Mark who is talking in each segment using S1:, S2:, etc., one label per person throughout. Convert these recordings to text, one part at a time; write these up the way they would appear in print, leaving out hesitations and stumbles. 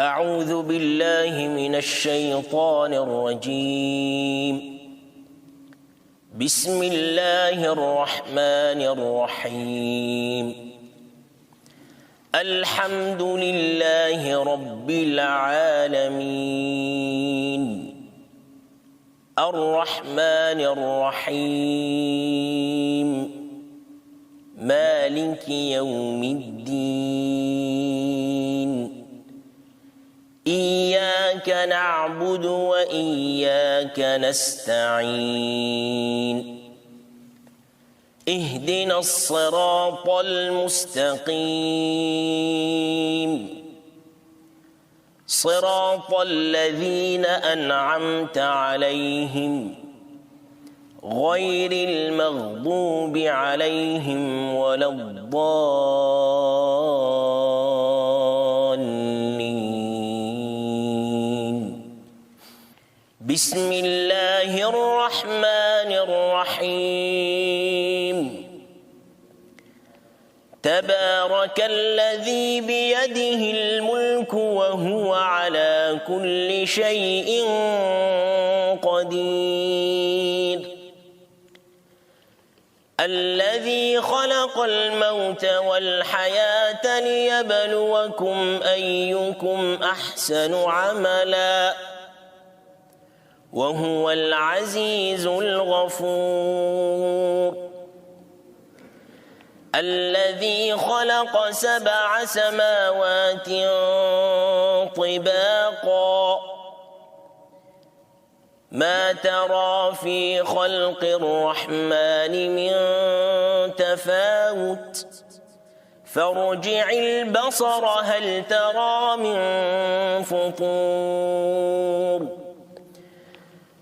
S1: أعوذ بالله من الشيطان الرجيم. بسم الله الرحمن الرحيم. الحمد لله رب العالمين. الرحمن الرحيم. مالك يوم الدين. إياك نعبد وإياك نستعين. اهدنا الصراط المستقيم. صراط الذين أنعمت عليهم غير المغضوب عليهم ولا الضالين. بسم الله الرحمن الرحيم. تبارك الذي بيده الملك وهو على كل شيء قدير. الذي خلق الموت والحياة ليبلوكم أيكم أحسن عملا وهو العزيز الغفور. الذي خلق 7 سماوات طباقا ما ترى في خلق الرحمن من تفاوت فارجع البصر هل ترى من فطور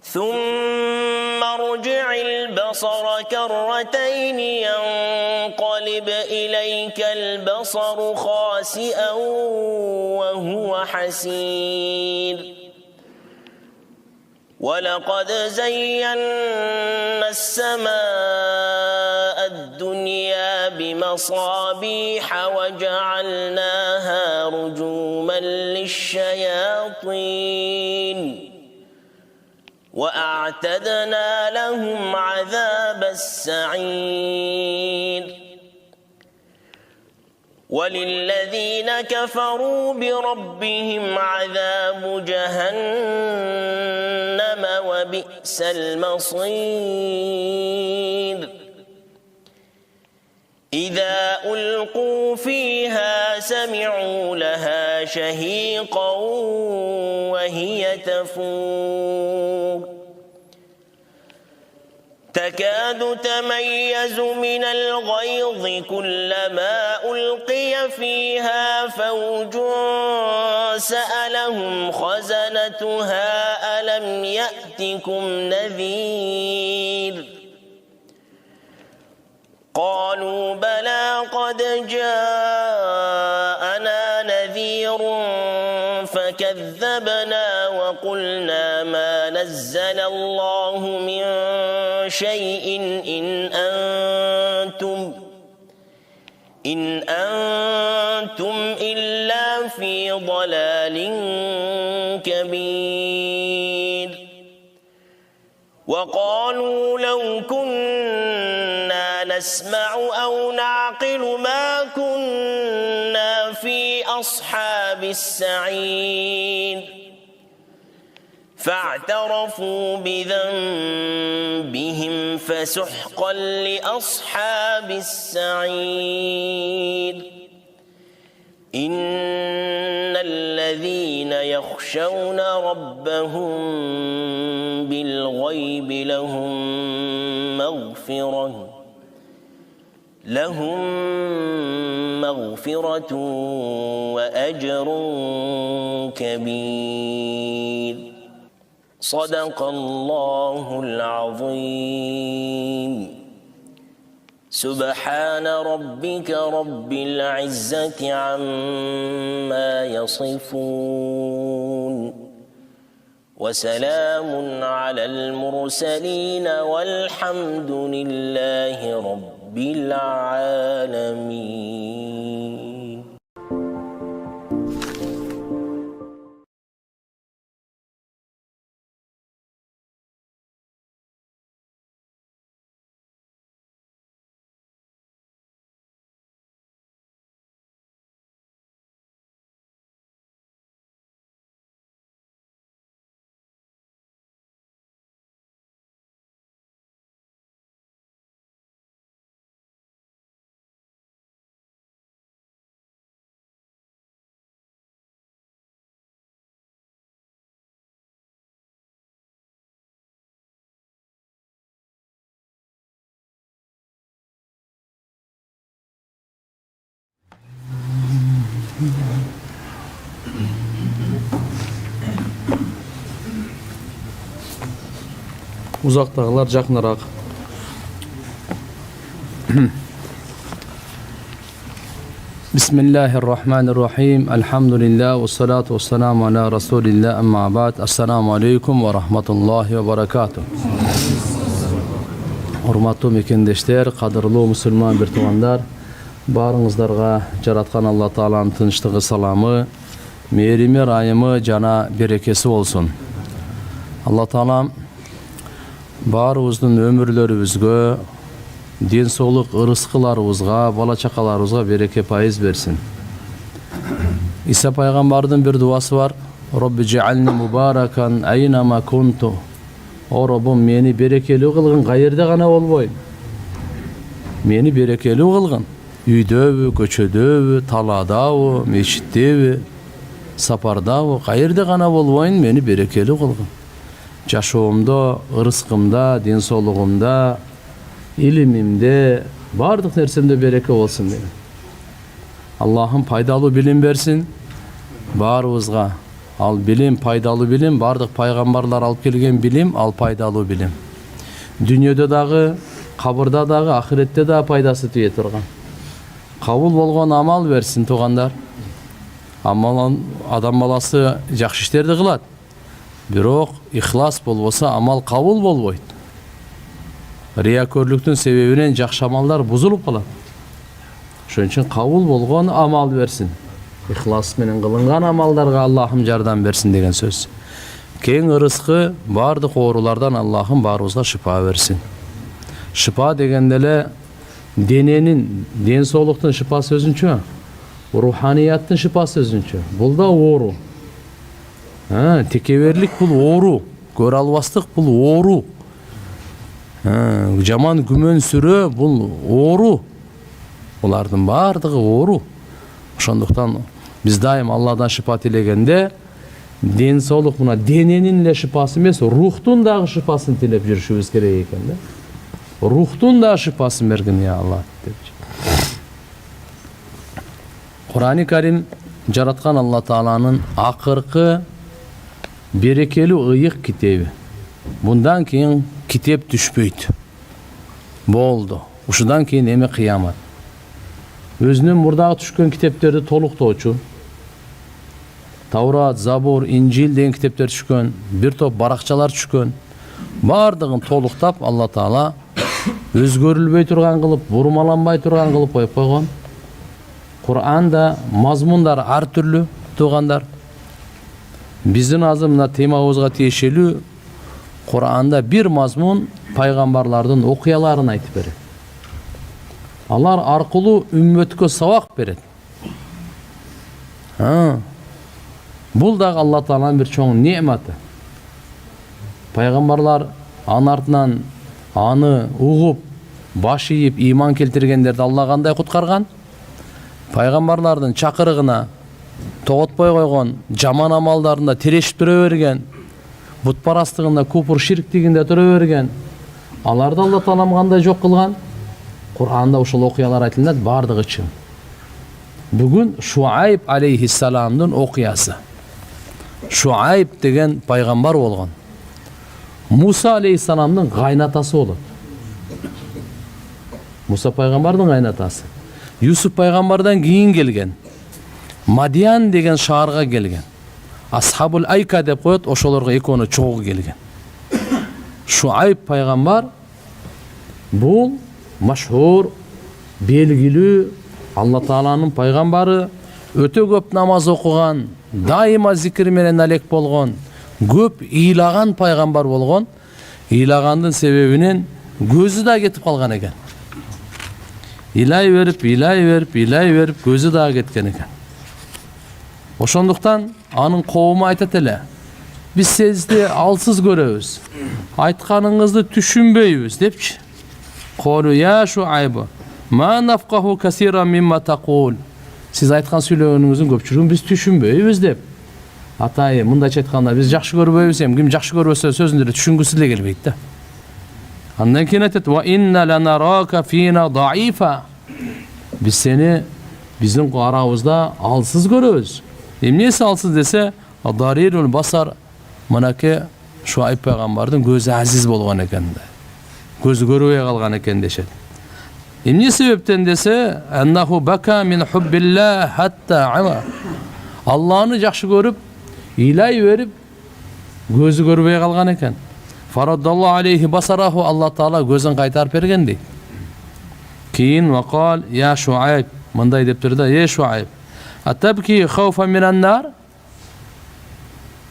S1: ثم ارجع البصر كرتين ينقلب إليك البصر خاسئا وهو حسير. ولقد زينا السماء الدنيا بمصابيح وجعلناها رجوما للشياطين وأعتدنا لهم عذاب السعير. وللذين كفروا بربهم عذاب جهنم وبئس المصير. إذا ألقوا فيها سمعوا لها شهيقا وهي تفور تكاد تميز من الغيظ كلما ألقي فيها فوج سألهم خزنتها ألم يأتكم نذير قالوا بلى قد جاءنا نذير فكذبنا وقلنا ما نزل الله من شيء إن أنتم إلا في ضلال كبير. وقالوا لو كنا نسمع أو نعقل ما كنا في أصحاب السعير فاعترفوا بذنبهم فسحقا لأصحاب السعير. إن الذين يخشون ربهم بالغيب لهم مغفرة وأجر كبير. صدق الله العظيم. سبحان ربك رب العزة عما يصفون وسلام على المرسلين والحمد لله رب العالمين.
S2: Uzaktagılar jakыныраак. Bismillahirrahmanirrahim. Elhamdülillah ve salatu ve selamu ala Resulillah amma ba'd. Assalamu aleykum ve rahmetullahi ve berekatuh. Hormatly mekendeşler, kadırlı musulman bir tuğandar, barыңızдарга жараткан Allah Taala'nın tınçlığı salamı, mehrimi, rayımı, jana berekesi olsun. Allah Taala barыбыздын ömürlerimizge, денсаулык, ырыскыларыбызга, бала чакаларыбызга береке пайыз берсин. İsa Peygamber'in bir duası var. Rabbi cealni mubarakan aynama kuntu. O Rabbim meni berekeli kılgın, gayerde gana olboyun. Meni berekeli kılgın. Üydöbü, köçödöbü, taladabı, meşittebü, sapardabı, gayerde gana olboyun, meni berekeli kılgın. Jaşoomda, ırıskımda, densaulygymda, ilimimde, bardyk nersemde bereke olsun dedim. Allah'ım paydalı bilim versin barыбызга. Al bilim, paydalı bilim, bardyk paygambarlar alıp kelgen bilim, al paydalı bilim. Dünyada dagı, kabırda dagı, ahirette dagı paydası tüye turgan. Kabul bolgon amal versin tugandar. Amal adam balası jakşı işlerdi kılat. Birok ihlas bolbosa amal kabul bolboyt. Riyakörlüktün sebebinen jakşı amallar buzulup kalat. Şoň üçin kabul bolgon amal versin. İhlas menen kılıngan amallarga Allah'ım jardam versin degen söz. Keň ırıskı bardyk oorulardan Allah'ım barыбызга şifa versin. Şifa degende denenin, densaulыктын şifası özünçö, ruhaniyattın şifası özünçö. Bul da ooru. Tekeberlik bul ooru, görө alбастык bul ooru. Jaman gümön sürö bul ooru. Olardın bardygy ooru. Oşonduktan biz daim Allah'dan şifa tilegende densaulыk buna denenin şifası emes, ruhtun dagı şifasını tilep жүрüşübüz kerek eken de. Ruhtun da şifasını bergin ya Allah dep. Kur'an-ı Kerim jaratkan Allah Taala'nın akırkı berekeli ıyık kitebi. Bundan keyin kitep düşpeyt. Boldu. Uşudan keyin eme kıyamat. Özünün murdağı düşkön kitapları toluktooçu. Tavrat, Zabur, İncil degen kitaplar düşkön, bir top barakçalar düşkön. Bardığın toluktap Allah Taala özgörülbey turgan kılıp, burmalanbay turgan kılıp koyup koygon. Kur'anda mazmunlar ar türlü tuğandar. Bizdin azı mına temabızga tiyişelü Kur'anda bir mazmun paygambarlardın okuyalarını aytıp beret. Alar arqılı ümmetke savak beret. Bul da Allah Taala'nın bir çoğun nimeti. Paygambarlar anı artынан anı uğup, baş iyip, iman keltirgenlerdi Allah kanday kutkargan. Paygambarlardın çakırığına toğutpay koygon, jaman amallarında tereşip dure bergen, butparastığında kupur şirktiginde dure bergen. Alarda Allah Taala'm kanday jok kılgan. Kur'an'da uşul okuyalar aytılат bardygy için. Bugün Şuayb aleyhissalam'dın okuyası. Şuayb degen paygambar bolgon. Musa aleyhissalam'dın gaynatası bolat. Musa paygambar'dın gaynatası. Yusuf paygambardan keyin gelgen. Madian degen şaharga gelgen. Ashabul Ayka dep koyot, oşolarga ekonu çoğu gelgen. Şuayb paygambar bu maşhur, belgili Allah Taala'nın paygambары, öte köp namaz okugan, daima zikir menen alek bolgon, köp ыйлаган paygambar bolgon. Ыйлагандын sebebinen gözü da ketip kalgan eken. İlay verip gözü da ketken eken. Oşonduktan anın kowumu aytat ele. Biz sizdi alsız göröbüz. Aytkanыңызды түшүнбөйбүz депчи. Kolu ya Şuayb, ma nafqahu kasiran mimma taqul. Siz aytkan söylөгөнүңүздүн көпчүлүгүн biz түшүнбөйбүz деп. Атайы, мындайча айтканда biz жакшы көрбөйбүз, ким жакшы көрбөсө сөзүндө түшүнгүсү эле келбейт да. Andan keyin aytат: "Wa inna lanaraka fina da'ifa." Biz seni биздин арабызда алсыз көрөбүз. Эмнеси алсыз десе, дарирул басар, мынакей Шуайб пайгамбардын көзү азиз болгон экен. Көзү көрбөй калган экен дешет. Эмне себептен десе, аннаху бака мин хуббилlah хатта ама. Алланы жакшы көрүп, илай берип, көзү көрбөй калган экен. Фараддаллаху алейхи басараху, Алла Таала көзүн кайтарып берген дейт. Кийин вакал я Шуайб, мындай деп турду, е Шуайб, атабки хауфа минан нар?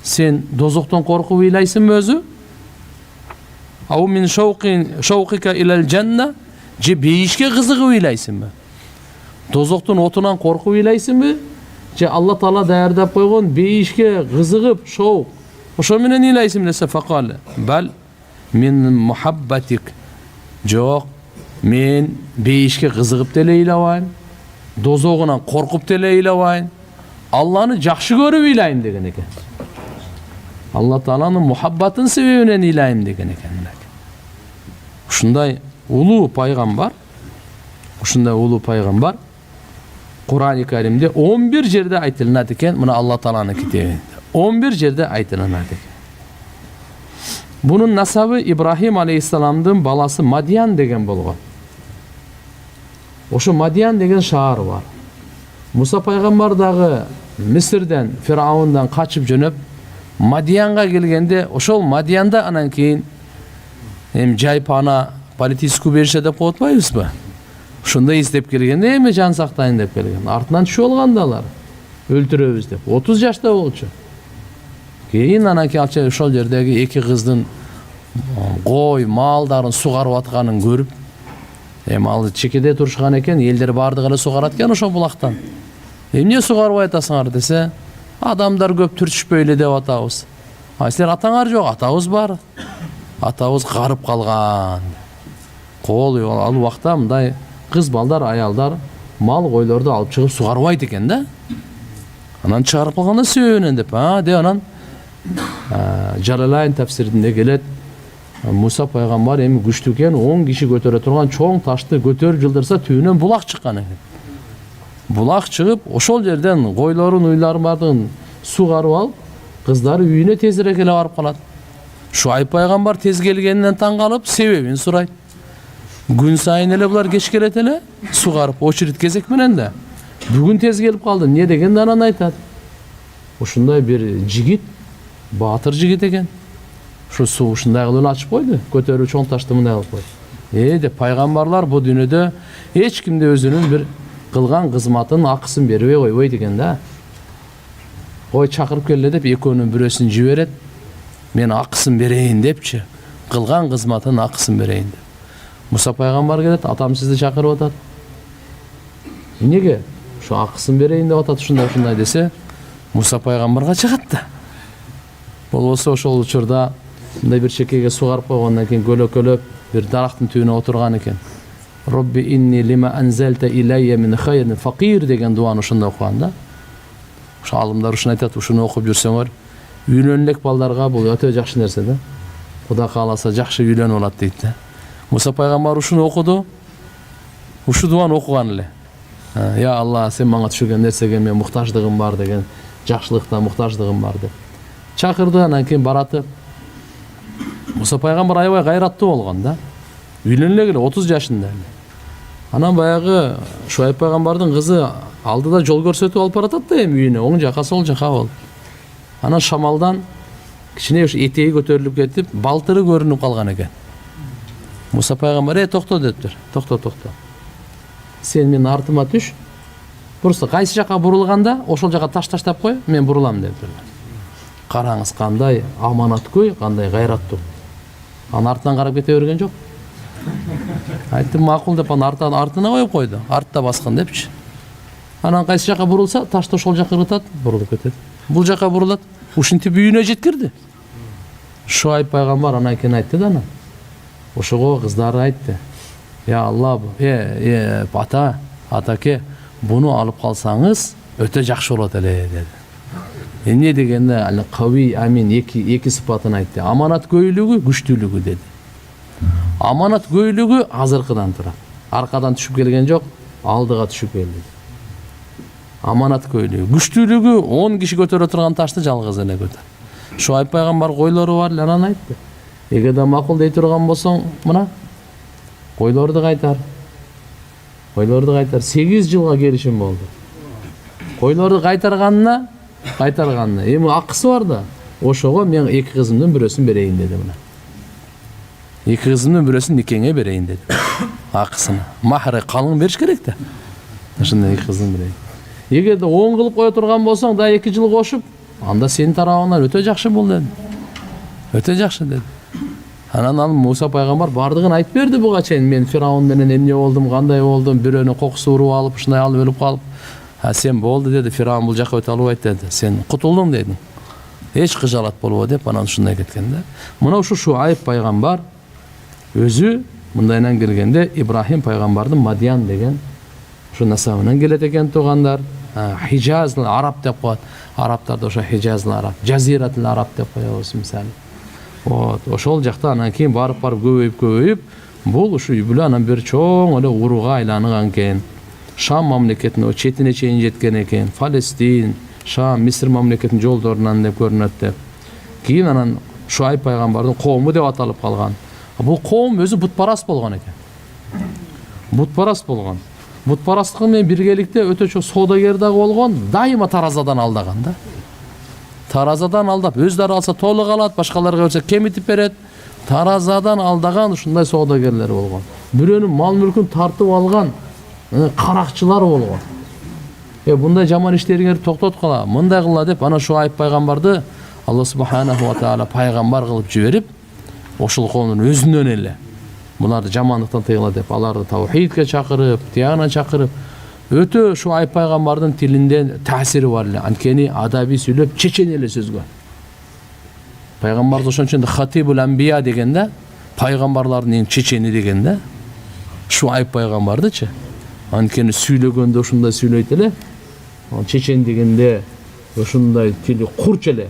S2: Сен дозоктон коркуп ыйлайсыңбы өзү? Ау мин шауқика илал жанна? Же бейишке кызыгып ыйлайсыңбы? Дозоктун отунан коркуп ыйлайсыңбы? Же Алла Таала даярдап койгон бейишке кызыгып, шоук, ошо менен ыйлайсың десе, факал бал мин мухаббатик. Жок, мен бейишке кызыгып деле ыйлабайм, дозогунан коркуп деле ыйлабайм, Алланы жакшы көрүп ыйлайм деген экен. Алла Тааланын мухаббатын себебинен ыйлайм деген экен. Ушундай улуу пайгамбар, Кур'ан-ы Каримде 11 жерде айтылат экен, мына Алла Тааланын китебинде. 11 жерде айтылат экен. Бунун насабы Ибрахим алейхиссаламдын баласы Мадиян деген болгон. Ошо Мадиян деген шаар бар. Муса пайгамбар дагы Мисирден, Фираундан качып жөнөп Мадиянга келгенде, ошол Мадиянда анан кийин жайпана политическую берише деп коюп атпайбызбы? Ушундай издеп келгенде эми жан сактайын деп келген. Артынан түшүп алганда алар өлтүрөбүз деп. 30 жашта болчу. Кийин анан кийин ошол жердеги эки кыздын кой, малдарын сугарып атканын көрүп, ал чекеде турушкан экен, элдер бардыгы эле сугарат экен ошол булактан. Эмне сугарбай атасыңар десе, адамдар көп түртүшпөй эле деп атабыз. Силер атаңар жок, атабыз бар. Атабыз карып калган. Кол ал убакта мындай кыз балдар, аялдар мал койлорду алып чыгып сугарбайт экен да. Анан чыгарып калганда себебинен деп, анан Жалалайн тафсиринде келет. Муса пайгамбар эми күчтүү экен, 10 киши көтөрө турган чоң ташты көтөрүп жылдырса түбүнөн булак чыккан экен. Булак чыгып, ошол жерден койлорун, уйларын бардыгын сугарып алып, кыздары үйүнө тезирээк эле барып калат. Шуайб пайгамбар тез келгениnden таң калып, себебин сурайт. Күн сайын эле булар кеч келет эле, сугарып, очередь кезек менен да. Бүгүн тез келип калды, эмне дегенде анан айтат. Ушундай бир жигит, баатыр жигит экен. Ошо суу ушундай кылып ачып койду, көтөрүп чоң ташты мындай кылып койду. Деп пайгамбарлар бу дүйнөдө эч кимде өзүнүн бир кылган кызматынын акысын бербей койбойт экен да. Ой чакырып келе деп экөөнүн бирөөсүн жиберет. Мен акысын берейин депчи, кылган кызматынын акысын берейин деп. Муса пайгамбар келет, атам сизди чакырып атат. Эмнеге? Ошо акысын берейин деп атат, ушундай десе, Муса пайгамбарга чыгат да. Болбосо ошол учурда мындай бир чекеге сугарып койгондон кийин көлөкөлөп бир дарактын түбүнө отурган экен. Робби инни лима анзалта илайя мин хайрин факир деген дуаны ошондо окуган да. Ошо алымдар ушуну айтат, ушуну окуп жүрсөңөр, үйлөнүп элек балдарга бул өтө жакшы нерсе да. Кудай кааласа жакшы үйлөнүп алат дейт да. Муса пайгамбар ушуну окуду. Ушу дуаны окуган эле. Я Алла, сен мага түшүргөн нерсеге мен муктаждыгым бар деген, жакшылыкта муктаждыгым бар деп. Чакырды, анан кийин баратып. Муса пайгамбар аябай гайраттуу болгон да. Үйлөнүп эле 30 жашында. Анан баягы Шуайб пайгамбардын кызы алдыда жол көрсөтүп алып баратат да эми үйүнө, оң жака сол жака болуп. Анан шамалдан кичине ушу этеги көтөрүлүп кетип, балтыры көрүнүп калган экен. Муса пайгамбар токто дептир. Токто. Сен менин артыма түш. Просто кайсы жака бурулганда, ошол жака таш таштап кой, мен бурулам дептир. Караңыз кандай аманаткөй, кандай гайраттуу. Анын артынан карап кете берген жок. Айттым макул деп анын артына коюп койду. Артта баскын депчи. Анан кайсы жака бурулса, ташты ошол жака ырытат, бурулуп кетет. Бул жака бурулат, ушинтип үйүнө жеткирди. Шуайб пайгамбар анан кийин айтты да анан. Ошого кыздары айтты. Я Алла, атаке, буну алып калсаңыз өтө жакшы болот эле деди. Эмне дегенде ал кави амин эки сыпатын айтты. Аманаткөйлүгү, күчтүүлүгү деди. Аманаткөйлүгү азыркыдан турат. Аркадан түшүп келген жок, алдыга түшүп келди. Аманат көйлүү. Күчтүүлүгү 10 киши көтөрө турган ташты жалгыз эле көтөр. Шуайб пайгамбар койлору бар, анан айтты. Эгерде макул дей турган болсоң, мына койлорду кайтар. Койлорду кайтар. 8 жылга келишим болду. Койлорду кайтарганына, эми акысы бар да. Ошого мен 2 кызымдын бирөөсүн берейин деди мына. 2 кызымдын бирөөсүн никеңе берейин деди. Акысына. Махры калың бериш керек да. Ошондой 2 кызын берейин. Эгерде 10 кылып кое турган болсоң, да 2 жыл кошуп, анда сенин тарабыңан өтө жакшы болду деди. Өтө жакшы деди. Анан ал Муса пайгамбар бардыгын айтып берди буга чейин. Мен Фираун менен эмне болдум, кандай болдум, бирөөнү кокусу уруп алып, ушундай алып өлүп калып. Сен болду деди, Фираун бул жака өтө албайт деди. Сен кутулдуң деди. Эч кыжалат болбо деп анан ушундай кеткен да. Мына ушу Шуайб пайгамбар өзү мындайынан келгенде Ибрахим пайгамбардын Мадиян деген ушу насабынан келет экен туугандар. Хижаз араб деп коет. Арабтар да ошо Хижаз араб, Жазиратул араб деп коебуз мисалы. Вот, ошол жакта анан кийин барып көбөйүп, бул ушу үй бүлө анан бир чоң эле урууга айланган экен. Шам мамлекетине четине чейин жеткен экен. Палестин, Шам, Мисир мамлекетинин жолдорунан деп көрүнөт деп. Кийин анан Шуайб пайгамбардын коому деп аталып калган. Бул коом өзү бутпараст болгон экен. Бутпараст болгон. Бутпарасттыгы менен биргеликте өтө чоң соодагер дагы болгон, дайыма таразадан алдаган да. Таразадан алдап, өздөрү алса толук алат, башкаларга берсе кемитип берет. Таразадан алдаган ушундай соодагерлер болгон. Бирөөнүн мал мүлкүн тартып алган каракчылар болгон. Bunday жаман иштериңерди токтоткула, мындай кыла деп ана Шуайб пайгамбарды Алла субханаху ва таала пайгамбар кылып жиберип, ошол коомдун өзүнөн эле буларды жамандыктан тыйгыла деп аларды таухидке чакырып, тиягына чакырып, өтө Шуайб пайгамбардын тилинде таасири бар эле. Анткени адаби сүйлөп чечен эле сөзгө. Пайгамбар ошон үчүн Хатибул Анбия дегенде, пайгамбарлардын эң чечени дегенде, Шуайб пайгамбардычы. Анткени сүйлөгөндө ушундай сүйлөйт эле. Чечен дегенде ушундай тили курч эле.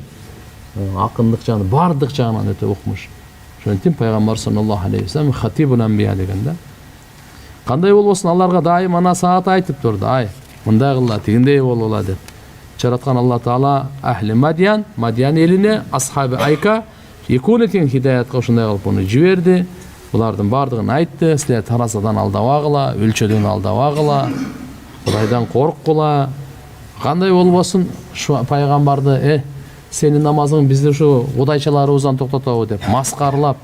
S2: Акындык жагынан, бардык жагынан өтө укмуш. Ошондуктан пайгамбар саллаллаху алейхи вассалам Хатибул Анбия дегенде. Кандай болбосун аларга дайым ана саат айтып турду. Ай, мындай кылла, тигиндей болула деп. Жараткан Алла Таала ахли Мадиян элине асхаби Айка экөөнү хидаятка ушундай кылып муну жиберди. Булардын бардыгын айтты. Силер таразадан алдабагыла, өлчөдөн алдабагыла, Кудайдан корккула. Кандай болбосун пайгамбарды, сенин намазың бизди ушу кудайчаларыбыздан токтотобу деп маскарлап,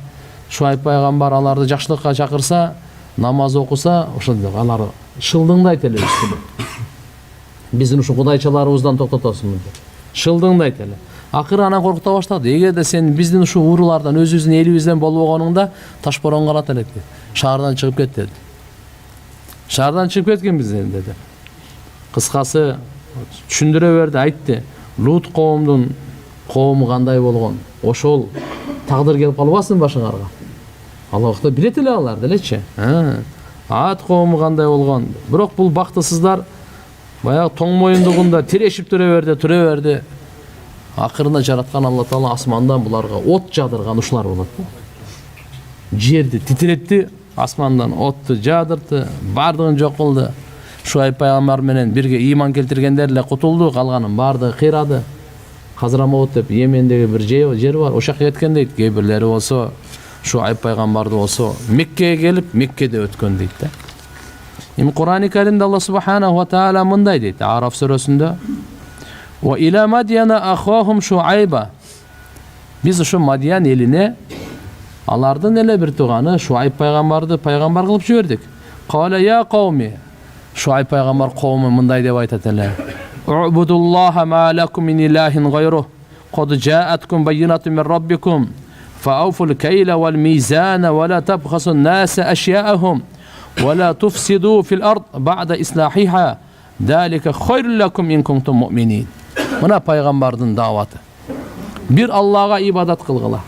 S2: Шуайб пайгамбар аларды жакшылыкка чакырса, намаз окуса, ошондой алар шылдыңдайт эле. Биздин ушу кудайчаларыбыздан токтотосун деп. Шылдыңдайт эле. Акыры анан коркута баштады. Эгерде сен биздин ушу уруулардан, өзүбүздүн элибизден болбогонуңда ташборон калат элек деп. Шаардан чыгып кет деди. Шаардан чыгып кеткенбиз деди. Кыскасы түшүндүрө берди, айтты. Лут коомдун коому кандай болгон? Ошол тагдыр келип калбасын башыңарга. Аллах да билет эле алар делечи. Ат коому кандай болгон? Бирок бул бактысыздар баягы тоң моюндугунда тирешип тура берди. Акырында жараткан Алла Таала асмандан буларга от жадырган ушулар болот. Жерди титиретти, асмандан отту жадырды, бардыгын жок кылды. Шуайб пайгамбар менен бирге ыйман келтиргендер эле кутулду, калганын бардыгы кыйрады. Хазрамот деп Йемендеги бир жер бар, ошо жака кеткен дейт. Кээ бирлери болсо Шуайб пайгамбарды болсо Меккеге келип, Меккеде өткөн дейт да. Эми Кур'ан-ы Каримде Алла субханаху ва таала мындай дейт, Араф сүрөсүндө: "Ва иля Мадияна ахахум Шуайба." Биз ошо Мадиян элине алардын эле бир тууганы Шуайб пайгамбарды пайгамбар кылып жибердик. Кала я кауми. Шуайб пайгамбар коому мындай деп айтат эле: "Убудуллаха ма лакум мин илахин гайру. Кад жааткум байинатун мин раббикум. Фауфул кайла вал мизана ва ла табхасу ан-наса ашя'ахум ва ла туфсиду фил ард ба'да ислахиха. Далика хайрул лакум ин кунтум му'минин." Мына пайгамбардын дааваты. Бир Аллага ибадат кылгыла.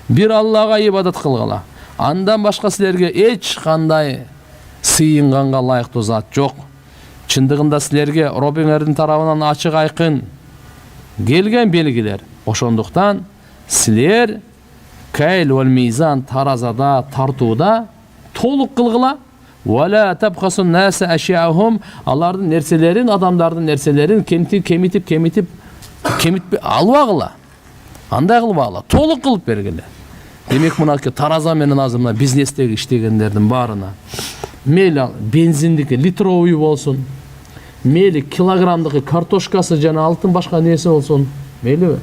S2: Бир Аллага ибадат кылгыла. Андан башка силерге эч кандай сыйынганга лайыктуу зат жок. Чындыгында силерге Роббиңердин тарабынан ачык айкын келген белгилер. Ошондуктан силер кайл вал мизан таразада тартууда толук кылгыла, Ve la tabkhasun nase eşya'hum. Alардын nerselерин, adamdардын nerselерин kemitip албагыла. Андай кылбагыла, толук кылып бергиле. Демек мынакы тараза менен азыр мына бизнестеги иштегендердин баарына мейли бензиндики литровый болсун, мейли килограммдыгы картошкасы жана алтын башка нерсе болсун, мейлиби?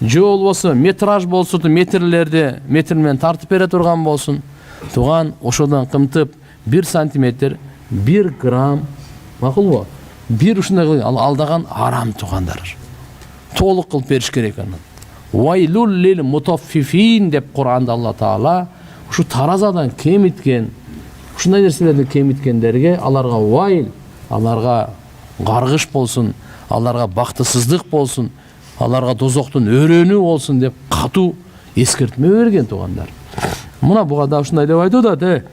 S2: Же болбосо метраж болсун, метрлерди метр менен тартып бере турган болсун. Туган ошодон кымтып 1 сантиметр 1 грамм макулбу? Бир ушундай алдаган арам тугандар. Толук кылып бериш керек аны. Вайлул лил мутаффифин деп Кур'анда Алла Таала ушу таразадан кемиткен, ушундай нерселерди кемиткендерге аларга вайл, аларга каргыш болсун, аларга бактысыздык болсун, аларга дозоктун өрөнү болсун деп катуу эскертме берген тугандар. Мына буга да ушундай деп айтып атат,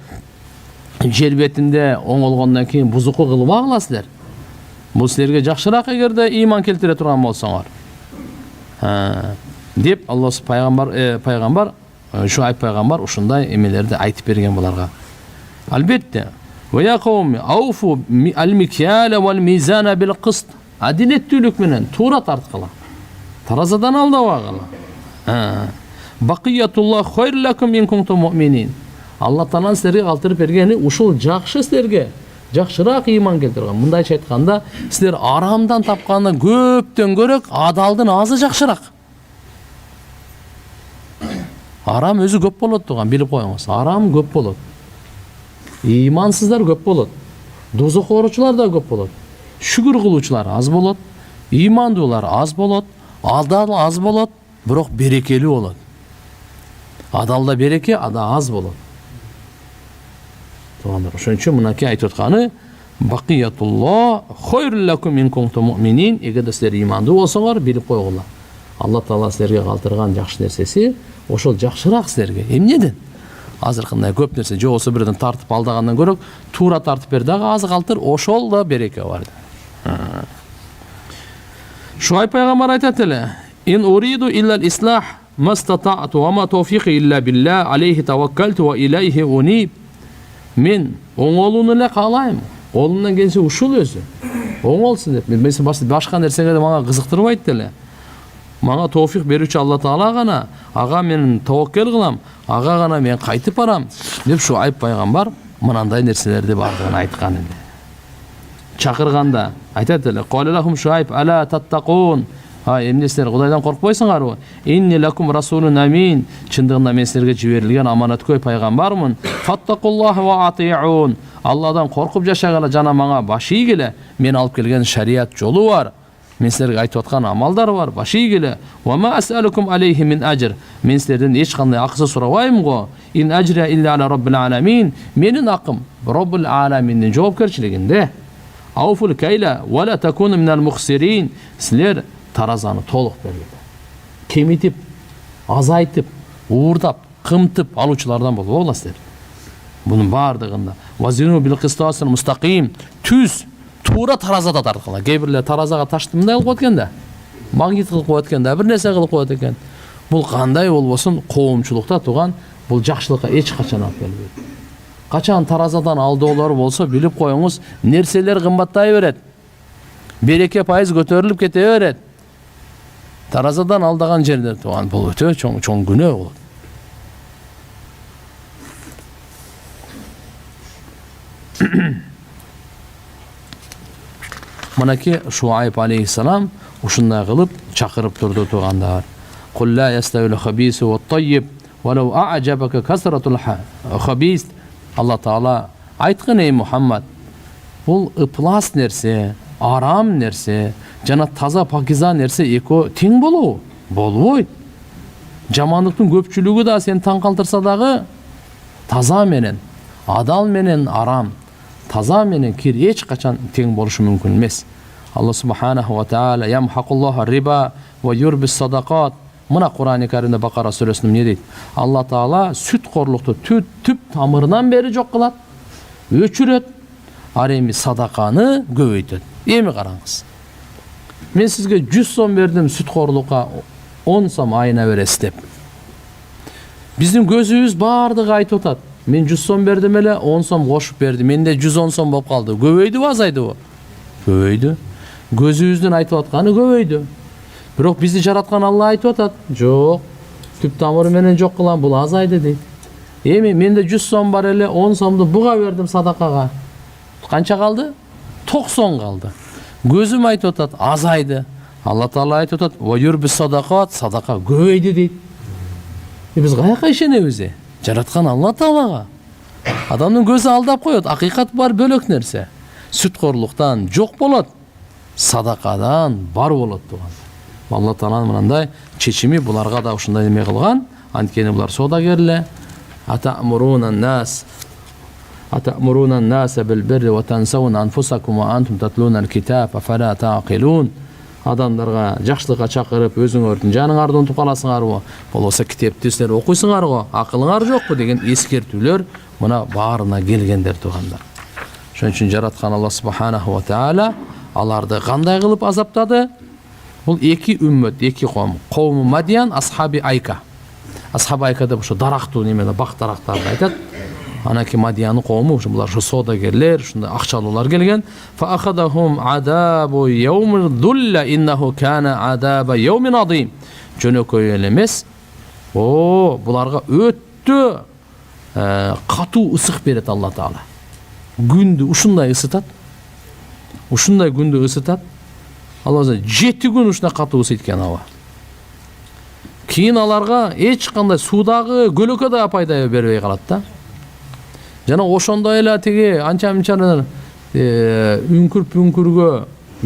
S2: жер бетинде оңолгондон кийин бузуку кылбагыласыздар. Бул силерге жакшыраак эгерде ыйман келтире турган болсоңор. Деп Аллах пайгамбар Шуайб пайгамбар ушундай эмелерди айтып берген буларга. Албетте, ва я кавми ауфу ал-микяла вал мизана бил қист. Адилеттүүлүк менен туура тарткыла. Таразадан алдабагыла. Бақиятуллах хайр лакум ин кунтум муъминин. Алла Тааланын силерге калтырып бергени ушул жакшы силерге, жакшыраак ыйман келтирген. Мындайча айтканда, силер арамдан тапкандан көптөн көрөк адалдын азы жакшыраак. Арам өзү көп болот туган, билип коюңуз. Арам көп болот. Ыймансыздар көп болот. Дозок оручулар да көп болот. Шүгүр кылуучулар аз болот. Ыймандуулар аз болот. Адал аз болот, бирок берекелүү болот. Адалда береке, ада аз болот. Тугандар, ошон үчүн мынакей айтып атканы бақиятуллах хайр лакум ин кунтум муъминин. Эгерде силер ыймандуу болсоңор, билип койгула. Алла Таала силерге калтырган жакшы нерсеси ошол жакшыраак силерге. Эмнеден? Азыркындай көп нерсе же болсо бирден тартып алдагандан көрөк, туура тартып бер дагы аз калтыр, ошол да береке бар. Шуайб пайгамбар айтат эле: "Ин уриду илля al-ислах мастатa'tu ва ма тавфиqi илля билля, алейхи таваккалту ва илейхи униб." Мен оңолууну эле каалайм. Колумдан келсе ушул өзү. Оңолсун деп. Мен башка нерсеге мага кызыктырбайт эле. Мага товфик берүүчү Алла Таала гана, ага мен таваккал кылам, ага гана мен кайтып барам деп Шуайб пайгамбар мынандай нерселерди бардыгын айткан эле. Чакырганда айтат эле: "Қалалахум Шуайб ала таттакун." Эмне силер Кудайдан коркпойсуңарбы? "Инни лакум расулун амин." Чындыгында мен силерге жиберилген аманаткөй пайгамбармын. "Фаттакуллаха ва атиун." Алладан коркуп жашагыла жана мага баш ийгиле. Мен алып келген шарият жолу бар. Мен силерге айтып аткан амалдар бар, баш ийгиле. "Ва ма ас'алукум алейхи мин ажр." Мен силерден эч кандай акча сурабайм го. "Ин ажра илля ала роббил аламин." Менин акым Роббул аламиндин жоопкерчилигинде. "Ауфул кайла ва ла такуну минал мухсирин." Силер таразаны толук бергиле. Кемитип, азайтып, уурдап, кымтып алуучулардан болбогуласыздар. Бунун бардыгында вазину бил кыстасил мустaqim, түз туура таразада тарткыла. Кээ бирлер таразага ташты мындай кылып коет экен да, магнит кылып коет экен да, бир нерсе кылып коет экен. Бул кандай болбосун коомчулукта туган, бул жакшылыкка эч качан алып келбейт. Качан таразадан алдоолор болсо билип коюңуз, нерселер кымбаттай берет. Береке пайыз көтөрүлүп кете берет. Таразадан алдаган жердер туган, бул өтө чоң күнөө болот. Мынакей Шуайб алейхиссалам ушундай кылып чакырып турду тугандар. "Кул ла яставил хабису ва таййиб, ва лау а'жабака касратул хабис." Алла Таала айткан: "Эй Мухаммад, бул ыплас нерсе, арам нерсе, жана таза пакиза нерсе экөө тең болобу? Болбойт. Жамандыктын көпчүлүгү да сени таң калтырса дагы, таза менен, адал менен арам, таза менен кир эч качан тең болушу мүмкүн эмес. Алла субханаху ва таала ямхакуллаху риба ва юрбис садакат. Мына Кур'ан-ы Каримде Бакара сүрөсүндө эмне дейт? Алла Таала сүт-корлукту түп тамырынан бери жок кылат, өчүрөт, ар эми садаканы көбөйтөт. Эми караңыз. Мен сизге 100 сом бердим сүт-корлукка, 10 сом айына бересиз деп. Биздин көзүбүз бардыгы айтып атат. Мен 100 сом бердим эле, 10 сом кошуп берди. Менде 110 сом болуп калды. Көбөйдүбү, азайдыбы? Көбөйдү. Көзүбүздүн айтып атканы көбөйдү. Бирок бизди жараткан Алла айтып атат. Жок. Түп тамыры менен жок кылам, бул азайды дейт. Эми менде 100 сом бар эле, 10 сомду буга бердим садакага. Канча калды? 90 калды. Көзүм айтып атат, азайды. Алла Таала айтып атат, "Ва юрбис садакат", садака көбөйдү дейт. Биз каяка ишенебиз? Жараткан Алла Таалага. Адамдын көзү алдап коет, акыйкат бар бөлөк нерсе. Сүткорлуктан жок болот, садакадан бар болот туган. Алла Тааланын мындай чечими буларга да ушундай эме кылган. Анткени булар содагерлер. أتأمرون الناس بالبر وتنسون أنفسكم وأنتم تتلون الكتاب أفلا تعقلون. Адамдарга жакшылыкка чакырып, өзүңөрдүн жаныңарды унутуп каласыңарбы? Болбосо китепти силер окуйсуңарбы? Акылыңар жокпу деген эскертүүлөр мына баарына келгендер тугандар. Ошон үчүн жараткан Алла субханаху ва таала аларды кандай кылып азаптады? Бул эки үммөт, эки ком. Кавму Мадиян, асхаби Айка. Асхаби Айка деп ошо дарактуу немени бак дарактарды айтат. Анаки Мадиянын коому, булар ошо содагерлер, ушундай акчалуулар келген. Фа ахадахум адабу яумил дулла иннаху кана адаба яумин адим. Жөнөкөй эле эмес. Буларга өттө катуу ысык берет Алла Таала. Күндү ушундай ысытат. Ушундай күндү ысытат. Алла 7 күн ушундай катуу ысыткен аба. Кийин аларга эч кандай суудагы көлөкө да пайда бербей калат да. Жана ошондой эле тиги анча-мынча үңкүргө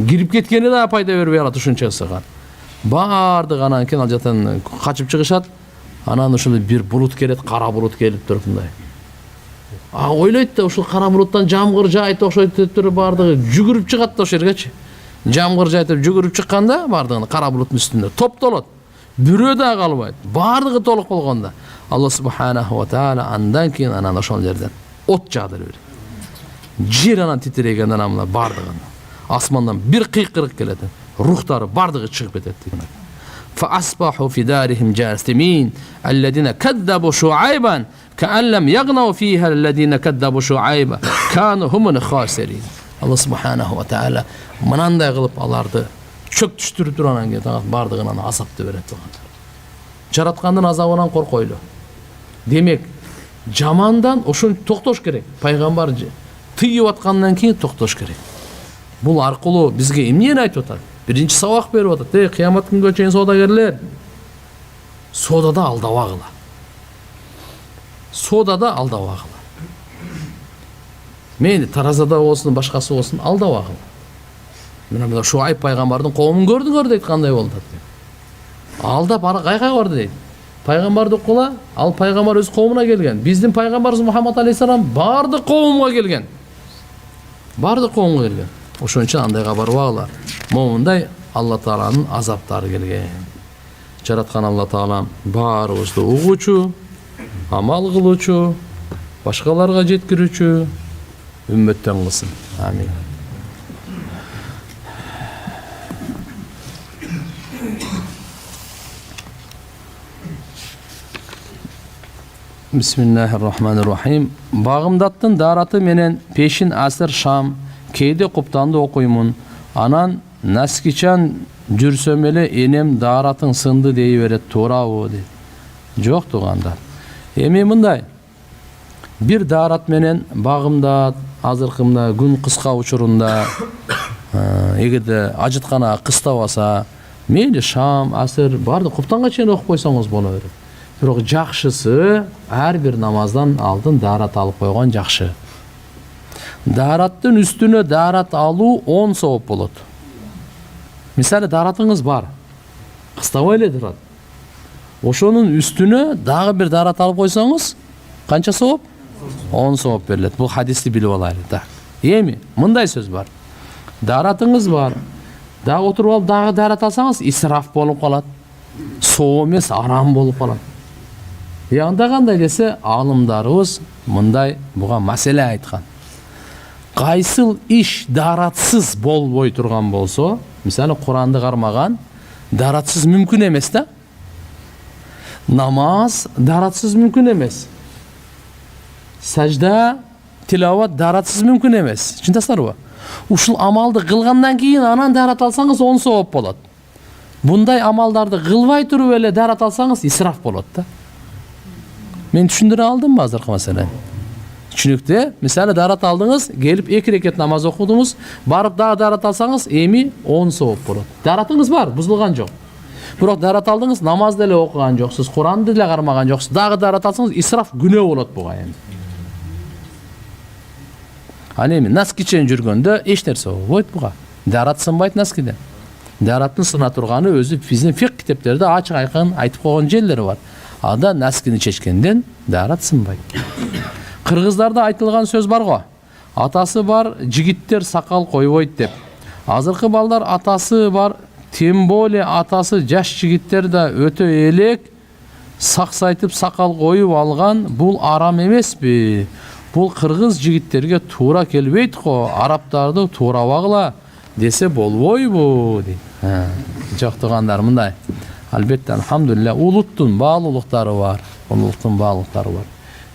S2: кирип кеткени да пайда бербей калат ушунча ысыган. Баардык анан кийин ал жактан качып чыгышат. Анан ушул бир булут келет, кара булут келип туруп мындай. Ойлойт да ушул кара булуттан жамгыр жайт окшойт деп туруп баардыгы жүгүрүп чыгат да ошол жергечи. Жамгыр жайтып жүгүрүп чыкканда баардыгын кара булуттун үстүндө топтолот. Бирөө да калбайт. Баардыгы толук болгондо Алла субханаху ва таала андан кийин анан ошол жерден от жаадырып берет. Жер анан титиреген анан баардыгын. Асмандан бир кыйкырык келет. Рухтары баардыгы чыгып кетет. Fa asbahu fi darihim jasimin alladina kadzabu shu'ayban ka'an lam yaghnaw fiha alladina kadzabu shu'ayba kanu humul khasirin. Allah subhanahu wa taala mынандай кылып аларды чөк түштүрүп тургандан кийин баардыгынан азапты берет тугандар. Жараткандын азабынан коркойлу. Демек, жамандан ошон токтош керек. Пайгамбар тыйып аткандан кийин токтош керек. Бул аркылуу бизге эмнени айтып атат? Биринчи сабак берип атат. Кыямат күнгө чейин содагерлер содада алдабагыла. Содада алдабагыла. Мени таразада болсун, башкасы болсун алдабагыла. Мына Шуайб пайгамбардын коомун көрдүңөр дейт, кандай болду дейт. Алдап ара кайга барды дейт. Пайгамбарды окула, ал пайгамбар өз коомуна келген. Биздин пайгамбарыбыз Мухаммад алейхиссалам бардык коомго келген. Бардык коомго келген. Ошон үчүн андайга барбагыла. Момундай Алла Тааланын азаптары келген. Жараткан Алла Таалам баарыбызды угуучу, амал кылуучу, башкаларга жеткирүүчү үммөттөн кылсын. Амин. Bismillahirrahmanirrahim. Багымдаттын дараты менен пешин асыр Шам, кейде куптанды окуймун. Анан наскичан жүрсөм эле энем даратын сынды дей берет, туурабы дейт. Жок тугандар. Эми мындай. Бир дарат менен багымдат азыркымда күн кыска учурунда эгерде ажыткана кыстабаса, мейли Шам, асыр барды куптанга чейин окуп койсоңуз боло берет. Бирок жакшысы ар бир намаздан алдын дарат алып койгон жакшы. Дараттын үстүнө дарат алуу 10 савап болот. Мисалы даратыңыз бар. Кыстабай эле турат. Ошонун үстүнө дагы бир дарат алып койсоңуз, канча савап? 10 савап берилет. Бул хадисти билип алайлы да. Эми мындай сөз бар. Даратыңыз бар. Дагы отуруп алып дагы дарат алсаңыз, исраф болуп калат. Соо эмес, арам болуп калат. Анда кандай десе, алымдарыбыз мындай буга маселе айткан. Кайсыл иш даратсыз болбой турган болсо, мисалы Куранды кармаган, даратсыз мүмкүн эмес да. Намаз даратсыз мүмкүн эмес. сажда, тилават даратсыз мүмкін емес. Чындасыздарбы? Ушул амалды кылгандан кийин анан дарат алсаңыз 10 савап болот. Bunday amaldарды кылбай туруп эле дарат алсаңыз исраф болот да. Мен түшүндүрө алдымбы азыркы маселени? Түшүнүктүү. Мисалы дарат алдыңыз, келип 2 рекет намаз окудуңуз, барып дагы дарат алсаңыз, эми 10 савап болот. Даратыңыз бар, бузулган жок. Бирок дарат алдыңыз, намаз деле окуган жоксуз, Куранды деле кармаган жоксуз, дагы дарат алсаңыз исраф күнөө болот буга эми. Аны эми наски чейин жүргөндө эч нерсе болбойт буга. Дарат сынбайт наскиден. Дараттын сына турганы өзү биздин фик китептерде ачык айкын айтып койгон жерлери бар. Ада наскини чечкенден дарат сынбайт. Кыргыздарда айтылган сөз бар го. Атасы бар жигиттер сакал койбойт деп. Азыркы балдар атасы бар, тем более атасы жаш жигиттер да өтө элек саксайтып сакал коюп алган. Бул арам эмеспи? Бул кыргыз жигиттерге туура келбейт го. Араптарды туурабагыла десе болбойбу дейт. Жок тугандар мындай. Албетте алхамдулилля улуттун баалуулуктары бар. Улуттун баалуулуктары бар.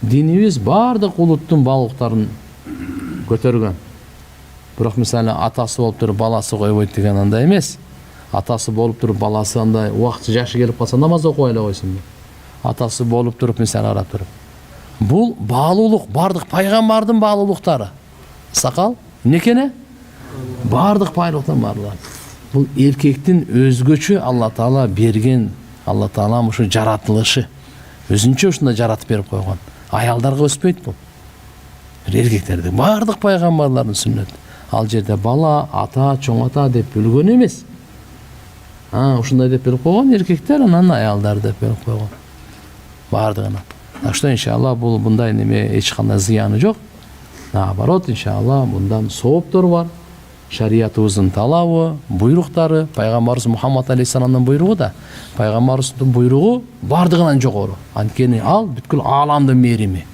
S2: Динибиз бардык улуттун баалуулуктарын көтөргөн. Бирок мисалы атасы болуп туруп баласы койбойт деген андай эмес. Атасы болуп туруп баласы андай убакыт жашы келип калса намаз окуй эле койсунбу? Атасы болуп туруп мисалы карап туруп. Бул баалуулук бардык пайгамбардын баалуулуктары. Сакал некене бардык байлыктан барлар. Бул эркектин өзгөчө Алла Таала берген, Алла Таала ушу жаратылышы. Өзүнчө ушундай жаратып берип койгон. Аялдарга өспөйт бул. Эркектерди бардык пайгамбарлардын сүннөтү. Ал жерде бала, ата, чоң ата деп бөлгөн эмес. Ушундай деп берип койгон эркектер, анан аялдар деп берип койгон. Бардыгына. Так что иншалла бул мындай неме эч кандай зыяны жок. Наоборот, иншалла мындан сооптор бар. Шариятыбыздын талабы, буйруктары, пайгамбарыбыз Мухаммад алейхиссаламдын буйругу да, пайгамбарыбыздын буйругу бардыгынан жогору. Анткени ал бүткүл ааламдын мээрими.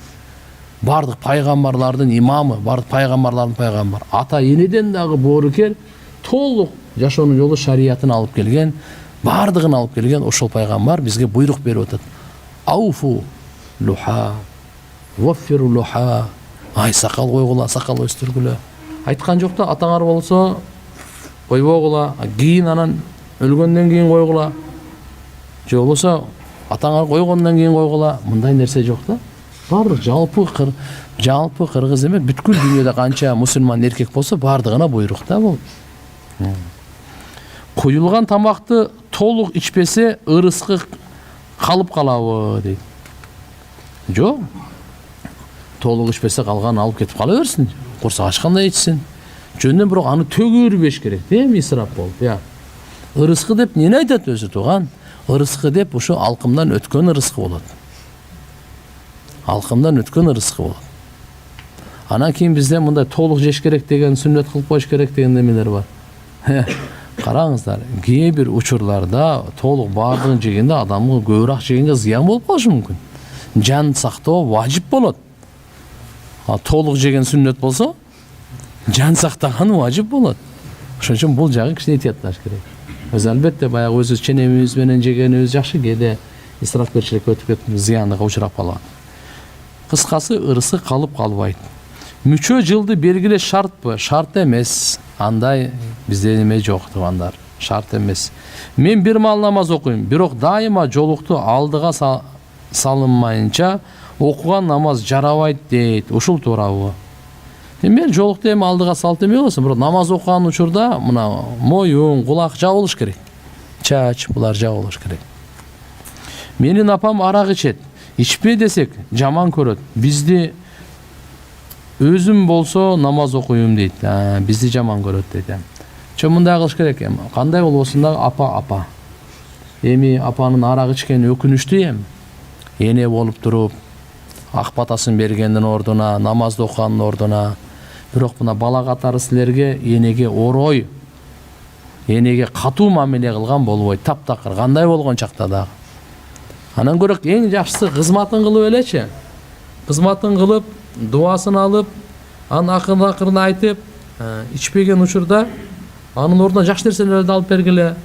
S2: Бардык пайгамбарлардын имамы, бардык пайгамбарлардын пайгамбар. Ата энеден дагы боорукер, толук жашоонун жолу шариятын алып келген, бардыгын алып келген ошол пайгамбар бизге буйрук берип атат. Ауфу луха, ваффиру луха. Ай сакал койгула, сакал өстүргүлө. Айткан жок да, атаңар болсо койбогула, кийин анан өлгөндөн кийин койгула. Же болбосо атаңар койгондон кийин койгула. Мындай нерсе жок да. Бардык жалпы кыргыз эме бүткүл дүйнөдө канча мусулман эркек болсо бардыгына буйрук да бул. Куюлган тамакты толук ичпесе ырыскы калып калабы дейт. Жок. Толук ичпесе калган алып кетип кала берсин. Курсак ачканда ичсин. Жөндөн бирок аны төгөрбеш керек, эми исрап болуп. Ырыскы деп эмне айтат өзү туган? Ырыскы деп ушу алкымдан өткөн ырыскы болот. Алкымдан өткөн ырыскы болот. Анан кийин бизде мындай толук жеш керек деген, сүннөт кылып коюш керек деген немелер бар. Караңыздар, кээ бир учурларда толук бардыгын жегенде адамга көбүрөөк жегенге зыян болуп калышы мүмкүн. Жан сактоо важип болот. Толук жеген сүннөт болсо, жан сактаган важип болот. Ошон үчүн бул жагы кичине этиятташ керек. Өз албетте баягы өзү ченемибиз менен жегенибиз жакшы, кээде исрафкерчиликке өтүп кетип зыянга учурап калат. Кыскасы ырысы калып калбайт. Мүчө жылды белгилеш шартпы? Шарт эмес. Андай бизде неме жок тугандар. Шарт эмес. Мен бир маал намаз окуйм, бирок дайыма жолукту алдыга салынмайынча окуган намаз жарабайт дейт. Ушул туурабы? Мен жолукту эми алдыга салт эме болсун, бирок намаз окуган учурда мына моюн, кулак жабылыш керек. Чач, булар жабылыш керек. Менин апам арак ичет. Ичпе десек жаман көрөт. Бизди өзүм болсо намаз окуйм дейт. Бизди жаман көрөт дейт. Чо мындай кылыш керек эми. Кандай болбосун дагы апа. Эми апанын арак ичкени өкүнүчтүү эми. Эне болуп туруп ак батасын бергендин ордуна, намазды окуганын ордуна. Бирок мына бала катары силерге энеге орой, энеге катуу мамиле кылган болбойт. Таптакыр кандай болгон чакта дагы. Анан көрөк эң жакшысы кызматын кылып элечи. Кызматын кылып, дуасын алып, анын акырын айтып, ичпеген учурда анын ордуна жакшы нерселерди алып бергиле.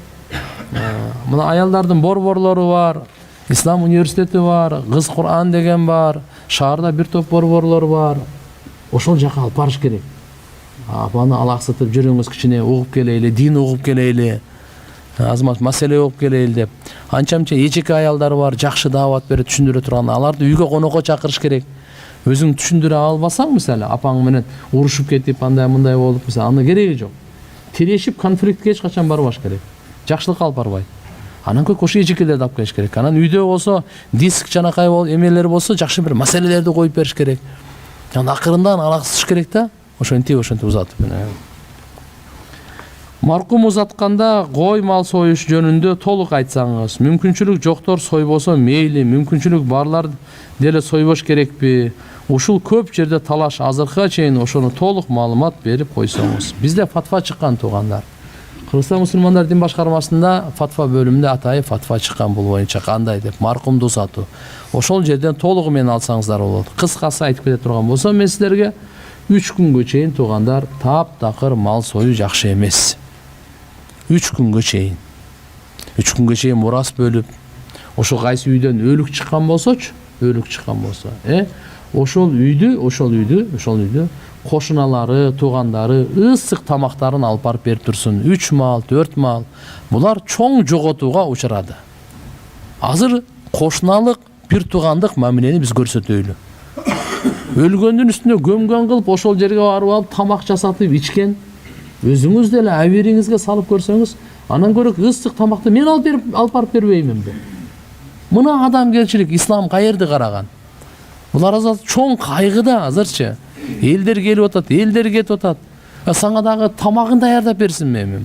S2: Мына аялдардын борборлору бар. İslam университети бар, Кыз Кур'ан деген бар, шаарда бир топ борборлор бар. Ошол жака алып барыш керек. Апаны алаксытып жүрүңүз, кичине угуп келейли, дин угуп келейли, азамат маселе угуп келейли деп. Анча-мынча эчеки аялдар бар, жакшы даават берип түшүндүрө турган. Аларды үйгө конокко чакырыш керек. Өзүң түшүндүрө албасаң, мисалы, апаң менен урушуп кетип, андай болуп, мисалы, аны кереги жок. Тирешип конфликтке эч качан барбаш керек. Жакшылыкка алып барбайт. Анан көк ошо эчекелерди алып келиш керек. Анан үйдө болсо, диск жанакай эмелер болсо, жакшы бир маселелерди коюп бериш керек. Анан акырындан алаксыш керек да. Ошентип узатып. Маркум узатканда кой мал союш жөнүндө толук айтсаңыз, мүмкүнчүлүк жоктор сойбосо мейли, мүмкүнчүлүк барлар деле сойбош керекпи? Ушул көп жерде талаш, азыркыга чейин ошону толук маалымат берип койсоңуз. Бизде фатва чыккан туугандар. Кыргызстан мусулмандар дин башкармасында фатва бөлүмүндө атайын фатва чыккан бул боюнча кандай деп маркумду узатуу. Ошол жерден толугу менен алсаңыздар болот. Кыскасы айтып кете турган болсом, мен силерге 3 күнгө чейин туугандар таптакыр мал союу жакшы эмес. 3 күнгө чейин. 3 күнгө чейин мурас бөлүп, ошо кайсы үйдөн өлүк чыккан болсочу, ошол үйдү кошуналары, туугандары ысык тамактарын алып барып берип турсун. 3 мал, 4 мал. Булар чоң жоготууга учурады. Азыр кошуналык, бир туугандык мамилени биз көрсөтөйлү. Өлгөндүн үстүнө gömгөн кылып, ошол жерге барып алып тамак жасатып ичкен. Өзүңүз деле абериңизге салып көрсөңүз, анан көрөк ысык тамакты мен алып барып бербейминби? Мына адамгерчилик, ислам каерди караган? Булар азыр чоң кайгыда азырчы. Элдер келип атат, элдер кетип атат. Сага дагы тамагын даярдап берсин меми.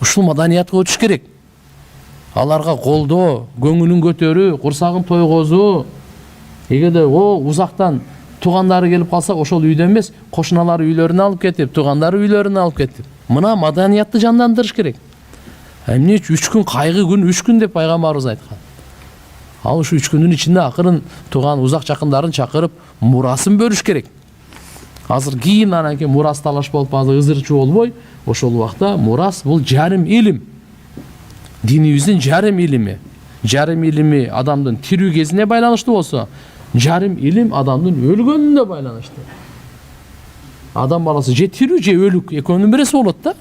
S2: Ушул маданиятка өтүш керек. Аларга колдоо, көңүлүн көтөрүү, курсагын тойгозуу. Эгерде узактан туугандары келип калса, ошол үйдө эмес, кошуналары үйлөрүнө алып кетип, туугандары үйлөрүнө алып кетип. Мына маданиятты жандандырыш керек. Эмне 3 күн кайгы күн, 3 күн деп пайгамбарыбыз айткан. Ал ушу 3 күндүн ичинде акырын тууган узак жакындарын чакырып, мурасын бөлүш керек. Азыр кийин анан кийин мурас талаш болуп, азыр ызырчуу болбой, ошол убакта мурас бул жарым илим. Динибиздин жарым илими. Жарым илими адамдын тирүү кезине байланыштуу болсо, жарым илим адамдын өлгөнүнө байланыштуу. Адам баласы же тирүү же өлүк, экөөнүн биреси болот да.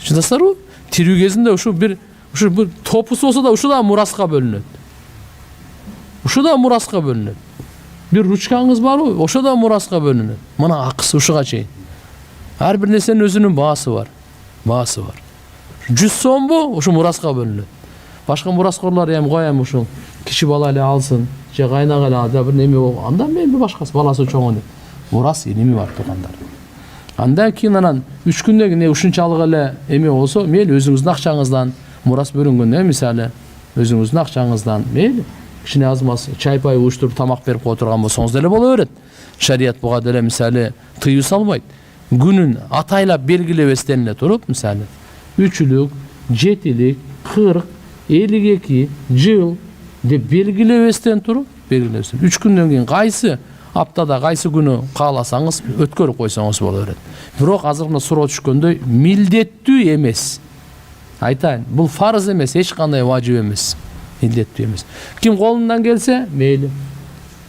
S2: Чындасыздарбы? Тирүү кезинде ушу бир топус болсо да, ушу да мураска бөлүнөт. Бир ручкаңыз барбы? Ошо да мураска бөлүнөт. Мына акысы ушуга чейин. Ар бир нерсенин өзүнүн баасы бар. 100 сомбу? Ушу мураска бөлүнөт. Башка мураскорлор коем ушул кичи бала эле алсын, же кайнак эле алса бир неме болуп, анда мен башкасы баласы чоң деп. Мурас илими бар туугандар. Андан кийин анан 3 күндөн кийин ушунчалык эле эме болсо, мейли өзүңүздүн акчаңыздан мурас бөлүнгөндө, мисалы, өзүңүздүн акчаңыздан мейли кичине аз-маз чай-пай уюштуруп тамак берип кое турган болсоңуз деле боло берет. Шарият буга деле мисалы тыюу салбайт. Күнүн атайлап белгилебестен эле туруп, мисалы 3-лүк, 7-лик, 40, 52 жыл деп белгилебестен туруп, 3 күндөн кийин кайсы аптада кайсы күнү кааласаңыз өткөрүп койсоңуз боло берет. Бирок азыр суроо түшкөндөй милдеттүү эмес. Айтайын, бул фарыз эмес, эч кандай важип эмес. Милдеттүү эмес. Ким колундан келсе, мейли.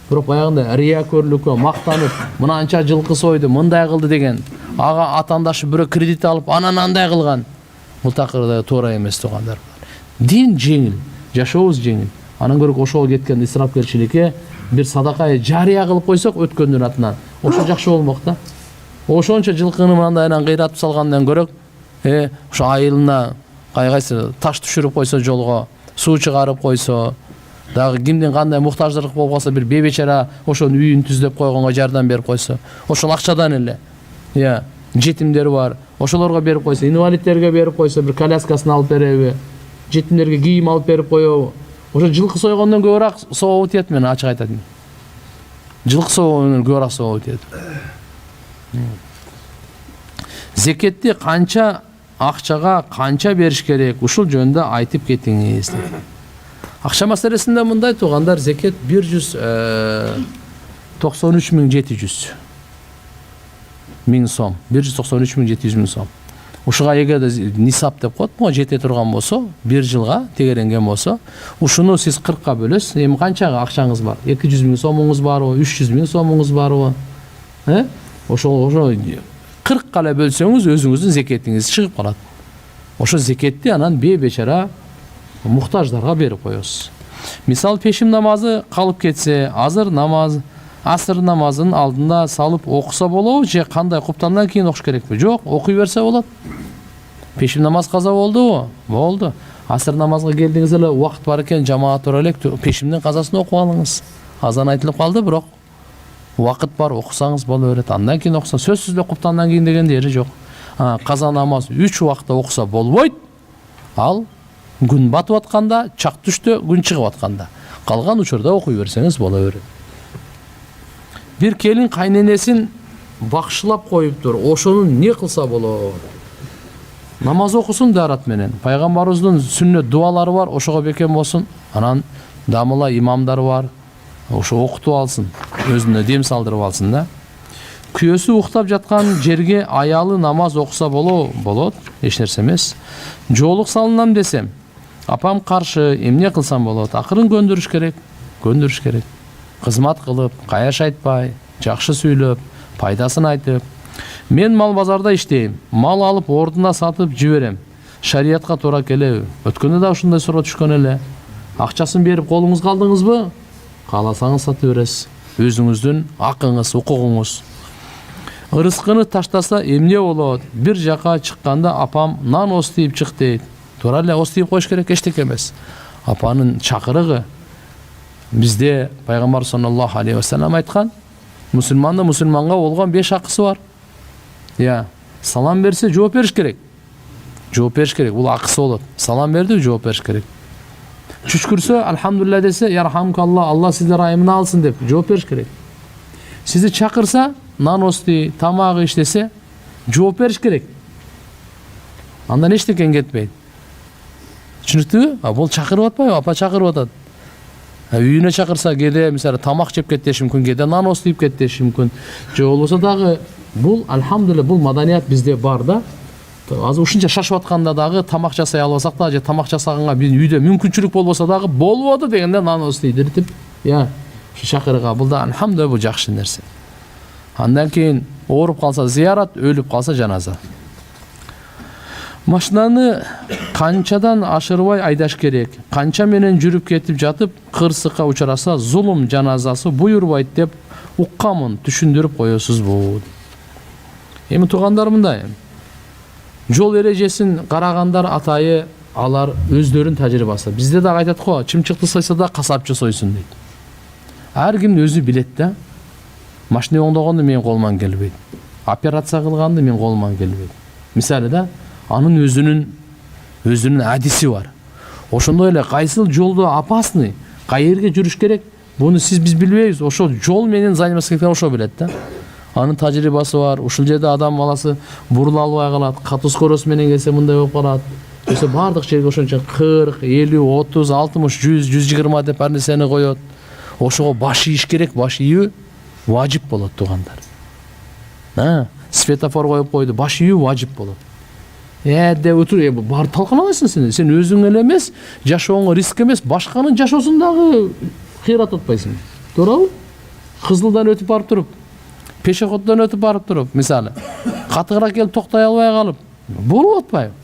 S2: Бирок баягында риякөрлүккө мактанып, мынанча жылкы сойду, мындай кылды деген, ага атандашы бирөө кредит алып, анан андай кылган. Бул такырда туура эмес туугандар. Дин жеңил, жашообуз жеңил. Анан көрөк ошол кеткен исрапкерчиликке бир садакай жарыя кылып койсок өткөндүн атынан, ошо жакшы болмок да. Ошончо жылкыны мындайынан кыйратып салгандан көрөк, ошо айылына кайсы таш түшүрүп койсо жолго, суу чыгарып койсо, дагы кимдин кандай муктаждык болуп калса бир бебечара ошонун үйүн түздөп койгонго жардам берип койсо, ошол акчадан эле. Жетимдер бар, ошолорго берип койсо, инвалидтерге берип койсо, бир коляскасын алып береби, жетимдерге кийим алып берип коебу. Ошо жылкы сойгондон көбүрөөк сообу тиет, мен ачык айтайын. Жылкы сойгондон көбүрөөк сообу тиет. Зекетти канча акчага канча бериш керек, ушул жөнүндө айтып кетиңиз. Акча маселесинде мындай туугандар, зекет 193.700 сом. 193.700 сом. ушуга эгерде нисап деп коет го жете турган болсо, 1 жылга тегеренген болсо, ушуну сиз 40ка бөлөсүз. Эми канча акчаңыз бар? 200 миң сомуңуз барбы? 300 миң сомуңуз барбы? Ошо 40 эле бөлсөңүз өзүңүздүн зекетиңиз чыгып калат. Ошо зекетти анан бейбечара муктаждарга берип коесуз. Мисал пешим намазы калып кетсе, асыр намазынын алдында салып окуса болобу же кандай куптандан кийин окуш керекпи? Жок, окуй берсе болот. Пешим намаз каза болдубу? Болду. Асыр намазга келдиңиз эле, убакыт бар экен, жамаат тура элек, пешимдин казасын окуп алыңыз. Азан айтылып калды, бирок убакыт бар, окусаңыз боло берет. Андан кийин окуса, сөзсүз эле куптандан кийин деген жери жок. Каза намаз 3 убакытта окуса болбойт. Ал күн батып атканда, чак түштө, күн чыгып атканда. Калган учурда окуй берсеңиз боло берет. Bir келин кайненесин бакшылап коюптур. Ошону не кылса болот? Намаз окусун дарат менен. Пайгамбарыбыздын сүннөт дуалары бар, ошого бекем болсун. Анан дамыла имамдар бар. Ошо окутуп алсын, өзүнө дем салдырып алсын да. Күйөөсү уктап жаткан жерге аялы намаз окуса болот, эч нерсе эмес. Жоолук салынам десем, апам каршы, эмне кылсам болот? Акырын көндүрүш керек. Кызмат кылып, каяш айтпай, жакшы сүйлөп, пайдасын айтып. Мен мал базарда иштейм. Мал алып ордуна сатып жиберем. Шариятка туура келеби? Өткөндө да ушундай суроо түшкөн эле. Акчасын берип колуңузга алдыңызбы? Кааласаңыз сатып бересиз. Өзүңүздүн акыңыз, укугуңуз. Ырыскыны таштаса эмне болот? Бир жака чыкканда апам нан остип чык дейт. Туура эле остип коюш керек, эчтеке эмес. Апанын чакырыгы. Bizde Peygamber sallallahu aleyhi ve sellem aytkan, musulmanda musulmanga болгон 5 акысы бар. Салам берсе жооп бериш керек. Бул акысы болот. Салам берди, жооп бериш керек. Чүчкүрсө, алхамдулилlah десе, ярхамкалла, Алла сизди райымына алсын деп жооп бериш керек. Сизди чакырса, нан ости, тамагы иштесе, жооп бериш керек. Андан эчтекен кетпейт. Түшүнүктүбү? Бул чакырып атпайбы? Апа чакырып атат. Үйүнө чакырса, кээде мисалы тамак жеп кетиши мүмкүн, кээде нан остип кетиши мүмкүн. Же болбосо дагы бул алхамдулилlah бул маданият бизде бар да. Азыр ушунча шашып атканда дагы тамак жасай албасак да, же тамак жасаганга биздин үйдө мүмкүнчүлүк болбосо дагы болбоду дегенде нан остийдиртип, ушу чакырга бул да алхамдулилlah бул жакшы нерсе. Андан кийин ооруп калса зиярат, өлүп калса жаназа. Машинаны канчадан ашырбай айдаш керек. Канча менен жүрүп кетип жатып, кырсыкка учураса зулум жаназасы буйрубайт деп уккамын, түшүндүрүп коесузбу? Эми туугандар мындай. Жол эрежесин карагандар атайы алар өздөрүнүн тажрыйбасы. Бизде да айтат го, чымчыкты сойсо да касапчы сойсун дейт. Ар ким өзү билет да. Машина оңдогонду менин колуман келбейт. Операция кылганды менин колуман келбейт. Мисалы да, анын өзүнүн адиси бар. Ошондой эле кайсыл жолдо опасный, кайерге жүрүш керек, буну биз билбейбиз. Ошо жол менен заниматься керек, ошо билет да. Анын тажрыйбасы бар. Ушул жерде адам баласы бурула албай калат, катуу скорость менен келсе мындай болуп калат. Ошо бардык жерге ошончо 40, 50, 30, 60, 100, 120 деп ар нерсени коет. Ошого баш ийиш керек, баш ийүү важип болот туугандар. Светофор коюп койду, баш ийүү важип болот. Деп бар талкалабайсың сен өзүң эле эмес, жашооңо риск эмес, башканын жашоосун дагы кыйрат атпайсың. Туурабы? Кызылдан өтүп барып туруп, пешеходдон өтүп барып туруп, мисалы, катыгыраак келип токтой албай калып, болуп атпайбы?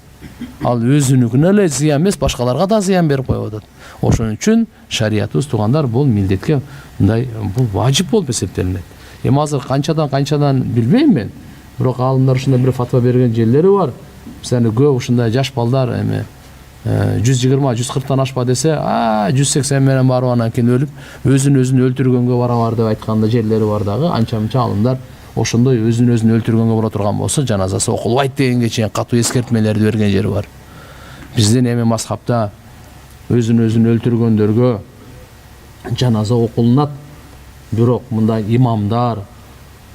S2: Ал өзүнүкүнө эле зыян эмес, башкаларга да зыян берип коюп атат. Ошон үчүн шариятыбыз туугандар бул милдетке мындай бул важип болуп эсептелинет. Эми азыр канчадан билбейм мен. Бирок аалымдар ушундай бир фатва берген жерлери бар. Мисалы көп ушундай жаш балдар эми 120-140тан ашпа десе, 180 менен барып анан кийин өлүп, өзүн өлтүргөнгө барабар деп айтканда жерлери бар дагы. Анча-мынча аалымдар ошондой өзүн өлтүргөнгө бара турган болсо, жаназасы окулбайт дегенге чейин катуу эскертмелерди берген жери бар. Биздин эми мазхабта өзүн өлтүргөндөргө жаназа окулунат. Бирок мындай имамдар,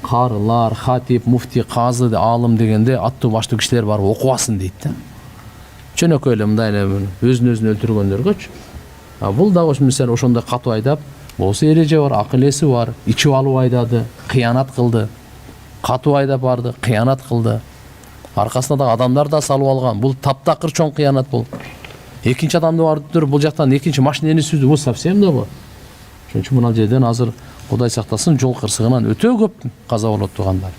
S2: карылар, хатип, муфти, казы, аалым дегенде аттуу баштуу кишилер барып окубасын дейт да. Чөнөкөй эле мындай эле өзүн өлтүргөндөргөчү. Бул дагы мисалы ошондой катуу айдап, болсо эреже бар, акыл эси бар, ичип алып айдады, кыянат кылды. Катуу айдап барды, кыянат кылды. Аркасына да адамдар да салып алган. Бул таптакыр чоң кыянат бул. Экинчи адамды бардыр бул жактан экинчи машинени сүздү. Бул совсем да бул. Ошон үчүн мына жерден азыр Кудай сактасын жол кырсыгынан өтө көп каза болот тугандар.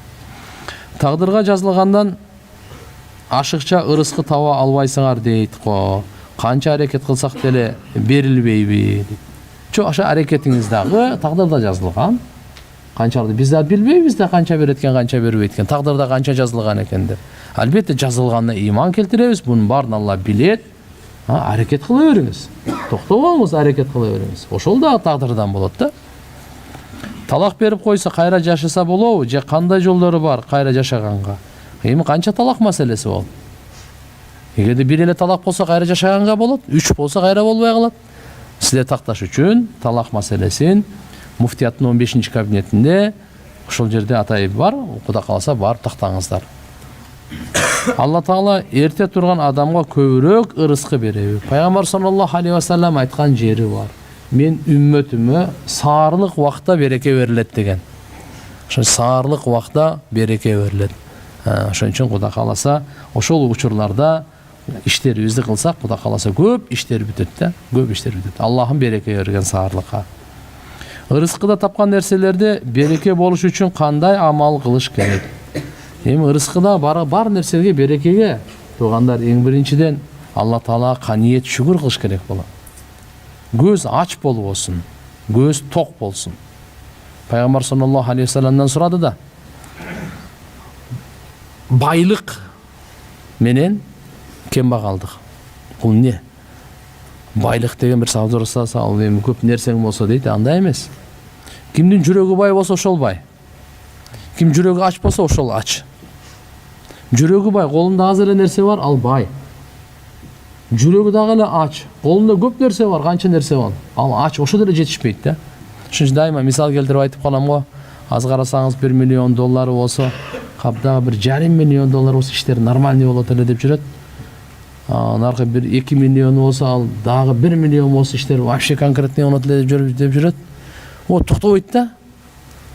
S2: Тагдырга жазылгандан ашыкча ырыскы таба албайсыңар дейт го. Канча аракет кылсак деле берилбейби дейт. Чо аша аракетиңиз дагы тагдырда жазылган. Канчалык биз да билбейбиз да канча берет экен, канча бербейт экен. Тагдырда канча жазылган экен деп. Албетте жазылганына иман келтиребиз. Бунун баарын Алла билет. Аракет кыла бериңиз. Токтобоңуз, аракет кыла бериңиз. Ошол да тагдырдан болот да. Талак берип койсо кайра жашаса болобу же кандай жолдору бар кайра жашаганга? Эми канча талак маселеси бол? Эгерде бир эле талак болсо кайра жашаганга болот, 3 болсо кайра болбой калат. Сизде такташ үчүн талак маселесин муфтияттын 15-чи кабинетинде ошол жерде атайып бар, Кудай кааласа барып тактаңыздар. Алла Таала эрте турган адамга көбүрөөк ырыскы береби. Пайгамбар саллаллаху алейхи ва саллям айткан жери бар. Мен үммөтүмө саарлык убакта береке берилет деген. Ошо саарлык убакта береке берилет. Ошон үчүн Кудай кааласа ошол учурларда иштерибизди кылсак, Кудай кааласа көп иштер бүтөт да, көп иштер бүтөт. Аллахым береке берген саарлыкка. Ырыскыда тапкан нерселерде береке болуш үчүн кандай амал кылыш керек? Эми ырыскыда бар нерсеге берекеге тугандар эң биринчиден Алла Таала каниет шүгүр кылыш керек болот. Göz aç болбосун, göz ток болсун. Пайгамбар саллаллаху алейхи ва салламдан сурады да. Байлык менен кембагалдык. Бул не? Байлык деген бир саудурса, ал эми көп нерсең болсо дейт, андай эмес. Кимдин жүрөгү бай болсо ошол бай. Ким жүрөгү ач болсо ошол ач. Жүрөгү бай, колунда аз эле нерсе бар, ал бай. Жүрөгү дагы эле ач. Колунда көп нерсе бар, канча нерсе бар. Ал ач, ошо деле жетишпейт да. Ошон үчүн дайыма мисал келтирип айтып калам го. Аз карасаңыз $1 миллион болсо, капдагы $1,5 миллион болсо иштер нормальный болот эле деп жүрөт. Наркы 2 миллион болсо, ал дагы 1 миллион болсо иштер вообще конкретный болот эле деп жүрөт. О, токтобойт да.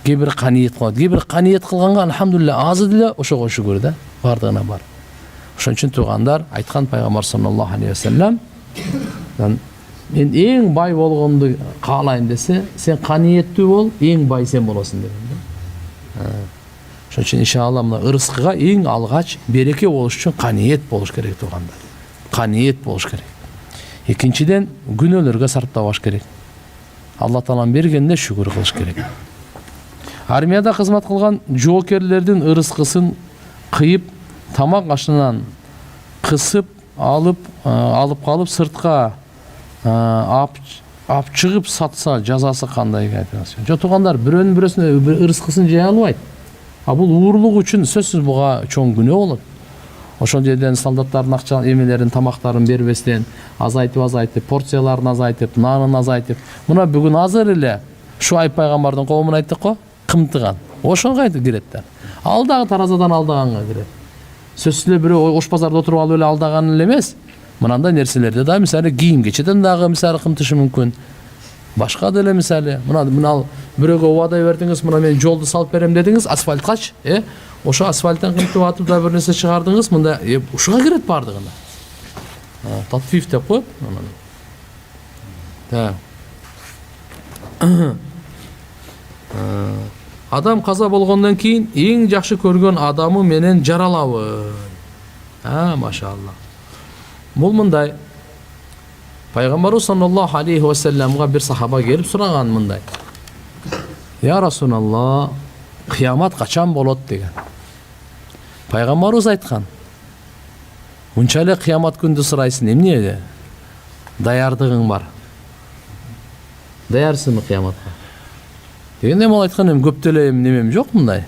S2: Кээ-бир каниет кылат. Кээ-бир каниет кылганга алхамдулилля азы деле ошого шүгүр да. Бардыгына бар. Ошон үчүн тугандар айткан Пайгамбар саллаллаху алейхи ва саллям, мен эң бай болгонду каалайм десе, сен каниеттүү бол, эң бай сен болосуң деген да. Ошон үчүн иншалла мына ырыскыга эң алгач береке болуш үчүн каниет болуш керек тугандар. Каниет болуш керек. Экинчиден күнөөлөргө сарптабаш керек. Алла Тааланын бергенине шүгүр кылыш керек. Армияда кызмат кылган жоокерлердин ырыскысын кыйып, тамак ашынан кысып алып калып сыртка ап чыгып сатса жазасы кандай айтасыз? Жок тугандар, бирөөнүн бирөөсүнө ырыскысын жей албайт. Бул уурлук үчүн сөзсүз буга чоң күнөө болот. Ошол жерден солдаттардын акча эмелерин, тамактарын бербестен азайтып, порцияларын азайтып, нанын азайтып. Мына бүгүн азыр эле Шуайб пайгамбардын коомун айттык го, кымтыган. Ошонго айтып кирет да. Ал дагы таразадан алдаганга кирет. Сөзсүз эле бирөө ош базарда отуруп алып эле алдаган эле эмес. Мынандай нерселерде да мисалы кийим кечеден дагы мисалы кымтышы мүмкүн. Башка деле мисалы мына бирөөгө убада бердиңиз, мына мен жолду салып берем дедиңиз, асфальткачы, ошо асфальттан кымтып атып да бир нерсе чыгардыңыз, мында ушуга кирет бардыгына. Татфиф деп коет. Адам каза болгондон кийин эң жакшы көргөн адамы менен жаралабы. Машалла. Бул мындай. Пайгамбарыбыз саллаллаху алейхи ва салламга бир сахаба келип сураган мындай. Я Расулалла, кыямат качан болот деген. Пайгамбарыбыз айткан. Унча эле кыямат күндү сурайсың, эмне? Даярдыгың бар. Даярсыңбы кыяматка? Дегенде ал айткан эми көп деле немем жок мындай.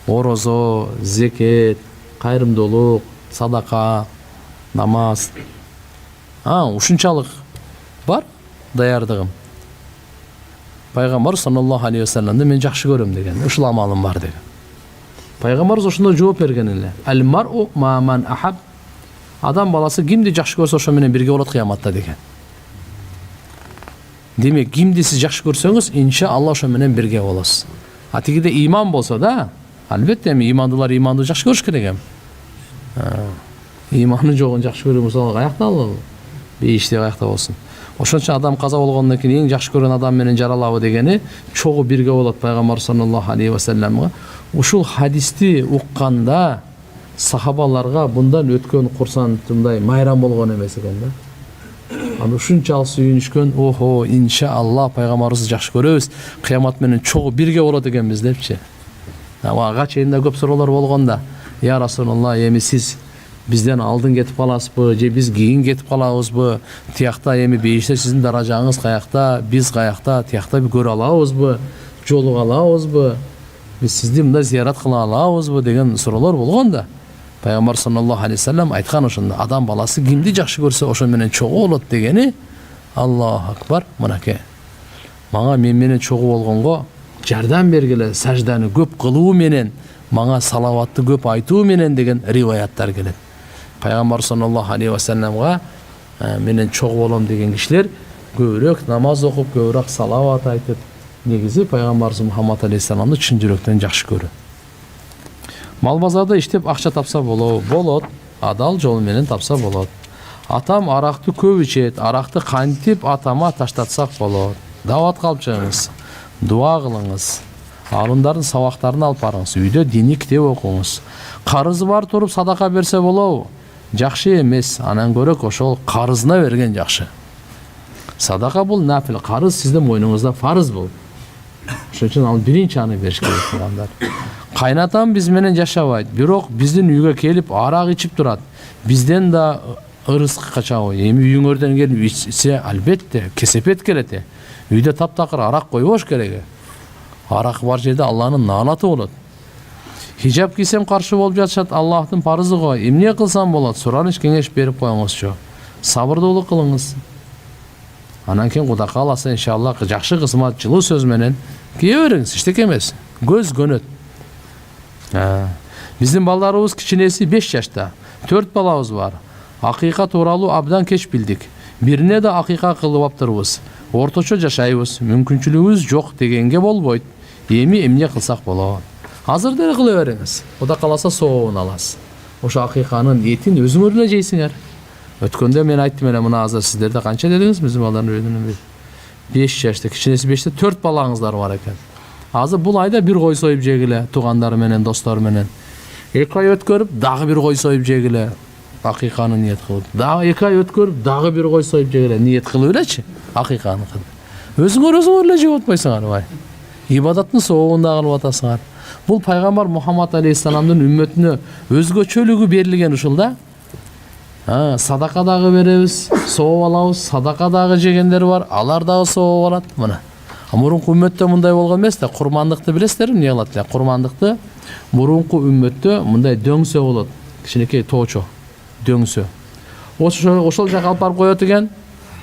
S2: Орозо, зекет, кайрымдуулук, садака, намаз. Ушунчалык бар даярдыгым. Пайгамбар саллаллаху алейхи ва салламды мен жакшы көрөм деген, ушул амалым бар деген. Пайгамбарыбыз ошондой жооп берген эле. Ал-мар'у ма ман ахаб. Адам баласы кимди жакшы көрсө ошо менен бирге болот кыяматта деген. Демек, кимди сиз жакшы көрсөңүз, иншалла ошо менен бирге болосуз. Тигиде иман болсо да, албетте эми имандуулар иманды жакшы көрүш керек эми. Иманы жогун жакшы көрүү мисалы каякта ал бейиште каякта болсун. Ошон үчүн адам каза болгондон кийин эң жакшы көргөн адам менен жаралабы дегени чогуу бирге болот пайгамбар саллаллаху алейхи ва салламга. Ушул хадисти укканда сахабаларга bundan өткөн курсантындай майрам болгон эмес экен да. Аны ушунчалык сүйүнүшкөн, охо, иншалла пайгамбарыбызды жакшы көрөбүз, кыямат менен чогуу бирге болот экенбиз депчи. Ага чейин да көп суроолор болгонда, я Расулулла, эми сиз бизден алдын кетип каласызбы, же биз кийин кетип калабызбы? Тиякта эми бейиште сиздин даражаңыз каякта, биз каякта, тиякта бир көрө алабызбы, жолуга алабызбы? Биз сизди мындай зиярат кыла алабызбы деген суроолор болгонда. Пайгамбар саллаллаху алейхи ва саллям айткан ошондо, адам баласы кимди жакшы көрсө ошо менен чогуу болот дегени. Аллаху акбар. Мынакей. Мага мен менен чогуу болгонго жардам бергиле, сажданы көп кылуу менен, мага салаватты көп айтуу менен деген риваяттар келет. Пайгамбар саллаллаху алейхи ва саллямга менен чогуу болом деген кишилер көбүрөөк намаз окуп, көбүрөөк салават айтып, негизи пайгамбарыбыз Мухаммад алейхиссаламды чын жүрөктөн жакшы көрүү. Мал базарда иштеп акча тапса болот, адал жол менен тапса болот. Атам аракты көп ичет, аракты кантип атама таштатсак болот. Дават калып чыгыңыз, дуа кылыңыз, алымдардын сабактарын алып барыңыз, үйдө диний китеп окуңуз. Карызы бар туруп садака берсе болобу? Жакшы эмес, анан көрөк ошол карызына берген жакшы. Садака бул нафил, карыз сиздин мойнуңузда фарыз бул. Ошон үчүн ал биринчи аны бериш керек туугандар. Кайнатам биз менен жашабайт, бирок биздин үйгө келип арак ичип турат. Бизден да ырызкы качабы. Эми үйүңөрдөн келип ичсе албетте кесепет келет. Үйдө таптакыр арак койбош керек. Арак бар жерде Алланын наанаты болот. Хижаб кийсем каршы болуп жатышат, Аллахтын парызы го. Эмне кылсам болот? Сураныш кеңеш берип коюңузчу. Сабырдуулук кылыңыз. Анан кийин Кудай кааласа иншалла жакшы кызмат, жылуу сөз менен кие бериңиз, эчтеке эмес. Көз көнөт. Биздин балдарыбыз кичинеси 5 жашта. 4 балабыз бар. Акыйка тууралуу абдан кеч билдик. Бирине да акыйка кылып аптырбыз. Орточо жашайбыз, мүмкүнчүлүгүбүз жок дегенге болбойт. Эми эмне кылсак болот? Азыр деле кыла бериңиз. Кудай кааласа сообун аласыз. Ошо акыйканын этин өзүңөр эле жейсиңер. Өткөндө мен айттым эле, мына азыр сиздерде канча дедиңиз? Биздин балдардын өйдүнөн 5 жашта, кичинеси 5те 4 балаңыздар бар экен. Азыр бул айда бир кой союп жегиле, туугандары менен, достору менен. 2 ай өткөрүп, дагы бир кой союп жегиле. Акыйканы ниет кылып. Дагы 2 ай өткөрүп, дагы бир кой союп жегиле. Ниет кылып элечи, акыйканы кылып. Өзүңөр эле жеп атпайсыңар бай. Ибадаттын сообун да кылып атасыңар. Бул пайгамбар Мухаммад алейхиссаламдын үммөтүнө өзгөчөлүгү берилген ушул да. Садака дагы беребиз, сооп алабыз, садака дагы жегендер бар, алар дагы сооп алат. Мына. Мурунку үммөттө мындай болгон эмес да, курмандыкты билесиздерби, эмне кылат эле? Курмандыкты мурунку үммөттө мындай дөңсө болот. Кичинекей тоочо, дөңсө. Ошол жака алып барып коет экен.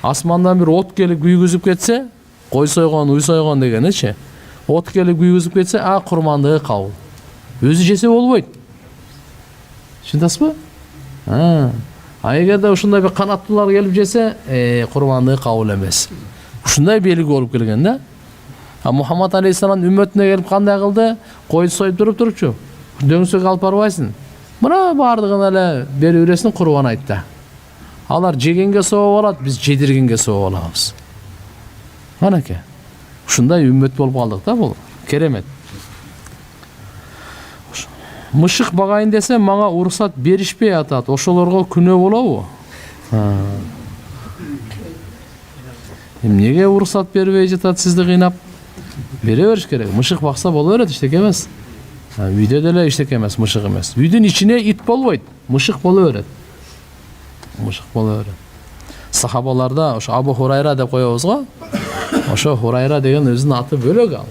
S2: Асмандан бир от келип күйгүзүп кетсе, кой сойгон, уй сойгон дегеничи. От келип күйгүзүп кетсе, курмандыгы кабыл. Өзү жесе болбойт. Түшүндүңүзбү? Эгерде ушундай бир канаттуулар келип жесе, курмандыгы кабыл эмес. Ушундай белги болуп келген да. Мухаммад алейхиссалам үммөтүнө келип кандай кылды? Кой союп турчу. Дөңсөк алып барбайсың. Мына бардыгын эле берип бересиң, курбан айтта. Алар жегенге сооп алат, биз жедиргенге сооп алабыз. Манеке. Ушундай үммөт болуп калдык да, бул керемет. Мышык багайын десе, мага уруксат беришпей атат. Ошолорго күнөө болобу? Эмнеге уруксат бербей жатат сизди кыйнап? Бере бериш керек. Мышык бакса боло берет, эчтеке эмес. Үйдө деле эчтеке эмес, мышык эмес. Үйдүн ичине ит болбойт, мышык боло берет. Мышык боло берет. Сахабаларда ошо Абу Хурайра деп коебуз го. Ошо Хурайра деген өзүнүн аты бөлөк ал.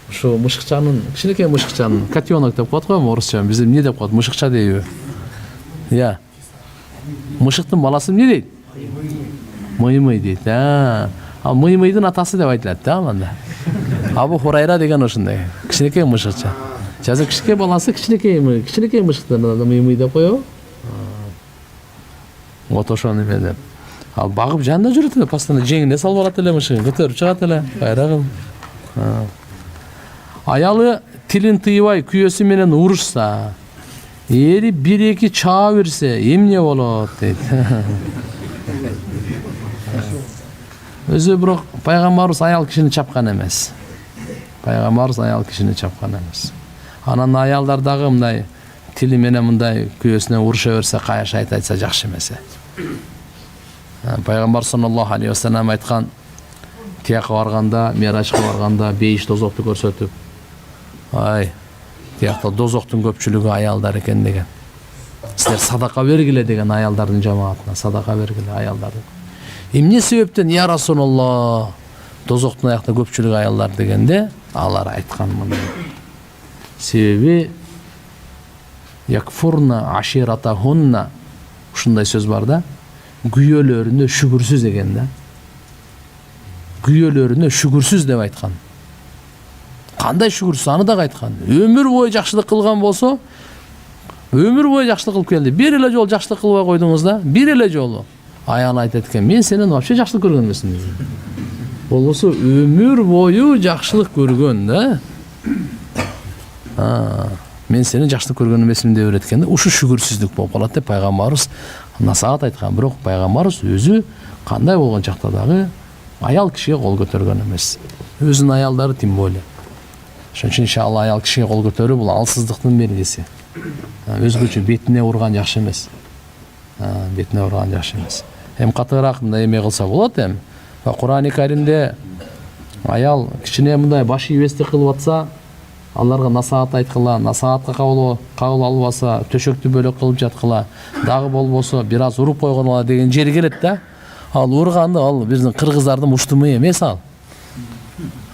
S2: Ошо мышыкчанын, кичинекей мышыкчанын, котенок деп коет го орусча. Биз эмне деп коет? Мышыкча дейби? Я. Мышыктын баласы эмне дейт? Мый-мый дейт. Ал мый-мыйдын атасы деп айтылат да анда. Абу Хурайра деген ошондой. Кичинекей мышыкча. Жазы кичинекей баласы кичинекей мышыктан мый-мый деп коебу? Вот ошону менен. Ал багып жанында жүрөт эле, постоянно жеңине салып алат эле мышыгын, көтөрүп чыгат эле. Кайрагым. Аялы тилин тыйбай күйөөсү менен урушса, Eri 1-2 çağa berse emне bolot дейт. Өзү бирок пайгамбарыбыз аял кишини чапкан эмес. Пайгамбарыбыз аял кишини чапкан эмес. Анан аялдар дагы мындай тили менен мындай күйөөсүнө уруша берсе, каяш айтса жакшы эмес. Пайгамбар саллаллаху алейхи ва саллям айткан, тияка барганда, миражга барганда бейиш дозокту көрсөтүп, ай, тиякта дозоктун көпчүлүгү аялдар экен деген. Силер садака бергиле деген аялдардын жамаатына, садака бергиле аялдарды. Эмне себептен я Расулалла дозоктун аякта көпчүлүгү аялдар дегенде, алар айткан мындай. Себеби якфурна аширатахунна, ушундай сөз бар да, күйөөлөрүнө шүгүрсүз экен да. Күйөөлөрүнө шүгүрсүз деп айткан. Кандай шүгүрсүз, аны дагы айткан. Өмүр бою жакшылык кылган болсо, өмүр бою жакшылык кылып келди. Бир эле жолу жакшылык кылбай койдуңуз да, бир эле жолу. Аягына айтат экен, мен сенен вообще жакшылык көргөн эмесмин деген. Болбосо өмүр бою жакшылык көргөн да. Мен сени жакшылык көргөн эмесмин деп берет экен да. Ушу шүгүрсүздүк болуп калат деп пайгамбарыбыз насаат айткан. Бирок пайгамбарыбыз өзү кандай болгон чакта дагы аял кишиге кол көтөргөн эмес. Өзүнүн аялдары тим более. Ошон үчүн иншалла аял кишиге кол көтөрүү бул алсыздыктын белгиси. Өзгөчө бетине урган жакшы эмес. Бетине урган жакшы эмес. Эми катыраак мындай эме кылса болот эми. Кур'ан-ы Каримде аял кичине мындай баш ийбестик кылып атса, аларга насаат айткыла, насаатка кабыл албаса, төшөктү бөлөк кылып жаткыла, дагы болбосо бир аз уруп койгонула деген жери келет да. Ал урганды ал биздин кыргыздардын уштуму эмес ал.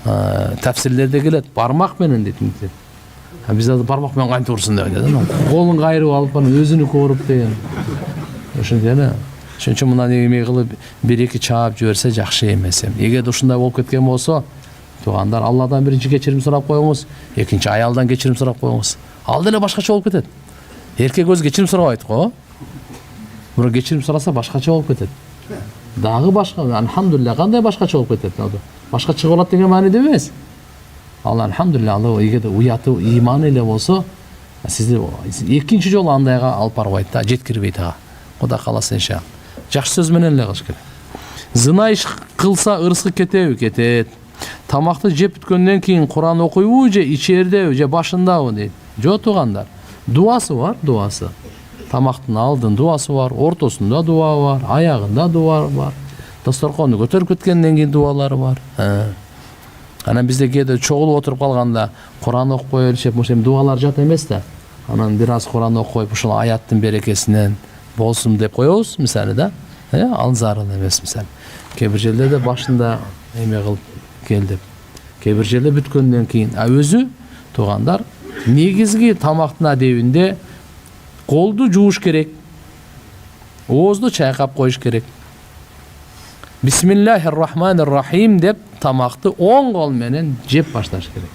S2: Тafsirlerde келет, бармак менен дейт. Бизде бармак менен кантип урсун деп айтат. Колун кайрып алып, өзүнүкү уруп деген. Ошондой үчүн мына эме кылып 1-2 чаап жиберсе жакшы эмес. Эгерде ушундай болуп кеткен болсо, туугандар, Алладан биринчи кечирим сурап коюңуз, экинчи аялдан кечирим сурап коюңуз. Ал деле башкача болуп кетет. Эркек өзү кечирим сурабайт го. Бирок кечирим сураса башкача болуп кетет. Дагы башка, алхамдулилlah, кандай башкача болуп кетет? Башкача болот деген мааниде эмес. Ал алхамдулилlah, Алла эгерде уяты, иманы эле болсо, сизди экинчи жолу андайга алып барбайт да, жеткирбейт ага. Кудай кааласа иншалла. Жакшы сөз менен эле кылыш керек. Зына иш кылса ырыскы кетеби? Кетет. Тамакты жеп бүткөндөн кийин Куран окуйбу же ичердеби же башындабы дейт. Жок туугандар. Дуасы бар, дуасы. Тамактын алдын дуасы бар, ортосунда дуа бар, аягында дуа бар. Дасторконду көтөрүп кеткенден кийин дуалары бар. Анан бизде кээде чогулуп отуруп калганда Куран окуп коелушеп, ошо дуалар жат эмес да. Анан бир аз Куран окуп коюп, ушул аяттын берекесинен болсун деп коебуз, мисалы да. Ал зарыл эмес мисалы. Кээ бир жерлерде башында эме кылып кел деп. Кээ бир жерде бүткөндөн кийин. Өзү туугандар, негизги тамактын адебинде колду жууш керек. Оозду чайкап коюш керек. Бисмиллахир-рахманир-рахим деп тамакты оң кол менен жеп башташ керек.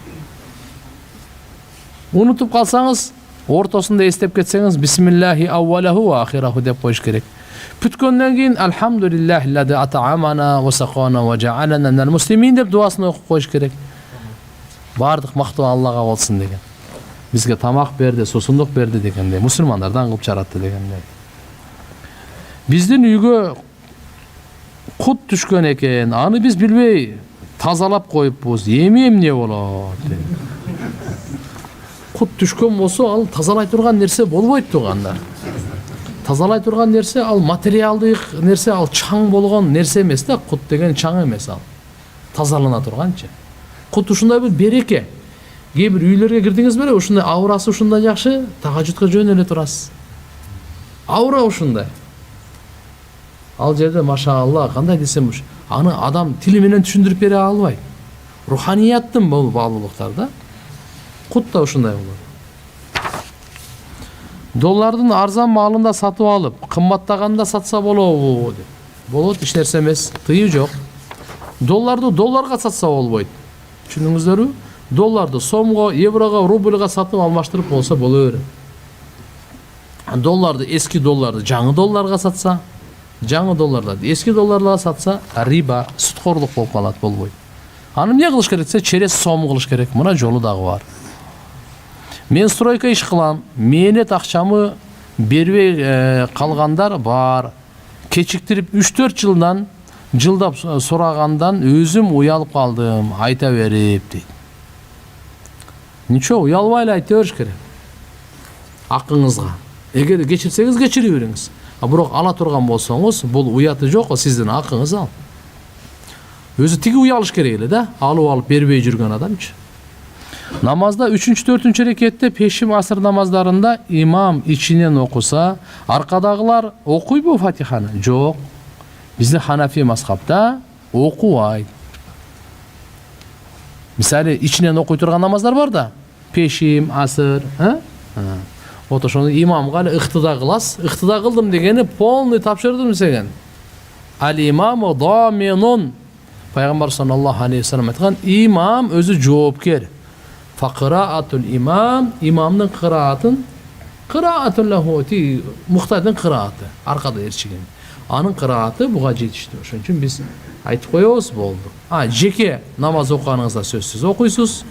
S2: Унутуп калсаңыз, ортосунда эстеп кетсеңиз, бисмиллахи аввалаху ва ахираху деп коюш керек. Бүткөндөн кийин алхамдулиллахиллади ат'амана ва сакана ва жа'алана минал муслимин деп дуасын окуп коюш керек. Бардык мактоо Аллага болсун деген. Бизге тамак берди, сусундук берди дегенде, мусулмандардан кылып чаратты дегенде. Биздин үйгө кут түшкөн экен, аны биз билбей тазалап коюппуз. Эмне болот? Кут түшкөн болсо, ал тазалай турган нерсе болбойт туугандар. Тазалай турган нерсе ал материалдык нерсе, ал чаң болгон нерсе эмес да, кут деген чаң эмес ал. Тазалана турганчы. Кут ушундай бир береке. Кээ бир үйлөргө кирдиңиз беле, ушундай аурасы ушундай жакшы, тахажжудка жөн эле турасыз. Аура ушундай. Ал жерде машаалла, кандай десем, аны адам тили менен түшүндүрүп бере албайт. Руханияттын баалуулуктар да. Кут да ушундай болот. Доллардын арзан маалында сатып алып, кымбаттаганда сатса болобу деп. Болот, эч нерсе эмес, тыйы жок. Долларды долларга сатса болбойт. Түшүндүңүздөрбү? Долларды сомго, еврого, рубльга сатып алмаштырып болсо боло берет. Долларды, эски долларды жаңы долларга сатса, жаңы долларларды эски долларларга сатса, риба, сүткорлук болуп калат, болбойт. Аны эмне кылыш керек десе, через сом кылыш керек. Мына жолу дагы бар. Мен стройка иш кылам, мээнет акчамы бербей калгандар бар. Кечиктирип 3-4 жылдап сурагандан өзүм уялып калдым, айта берип дейт. Ничего, уялбай эле айта бериш керек. Акыңызга. Эгер кечирсеңиз кечире бериңиз. Бирок ала турган болсоңуз, бул уяты жок, сиздин акыңыз ал. Өзү тиги уялыш керек эле да, алып бербей жүргөн адамчы. Намазда 3-4 рекетте пешим асыр намаздарында имам ичинен окуса, аркадагылар окуйбу Фатиханы? Жок. Бизде Ханафи мазхабда окубайт. Мисалы, ичинен окуй турган намаздар бар да. Пешим, асыр, вот ошону имамга эле ыктыда кыласыз. Ыктыда кылдым дегени полный тапшырдым деген. Ал-имаму даминун. Пайгамбар саллаллаху алейхи ва саллям айткан, имам өзү жоопкер. Факыраатул имам, имамдын кыраатын лаху, ти муктадын кырааты, аркада эрчиген. Анын кырааты буга жетишти. Ошон үчүн биз айтып коебуз, болду. Жеке намаз окуганыңызда сөзсүз окуйсуз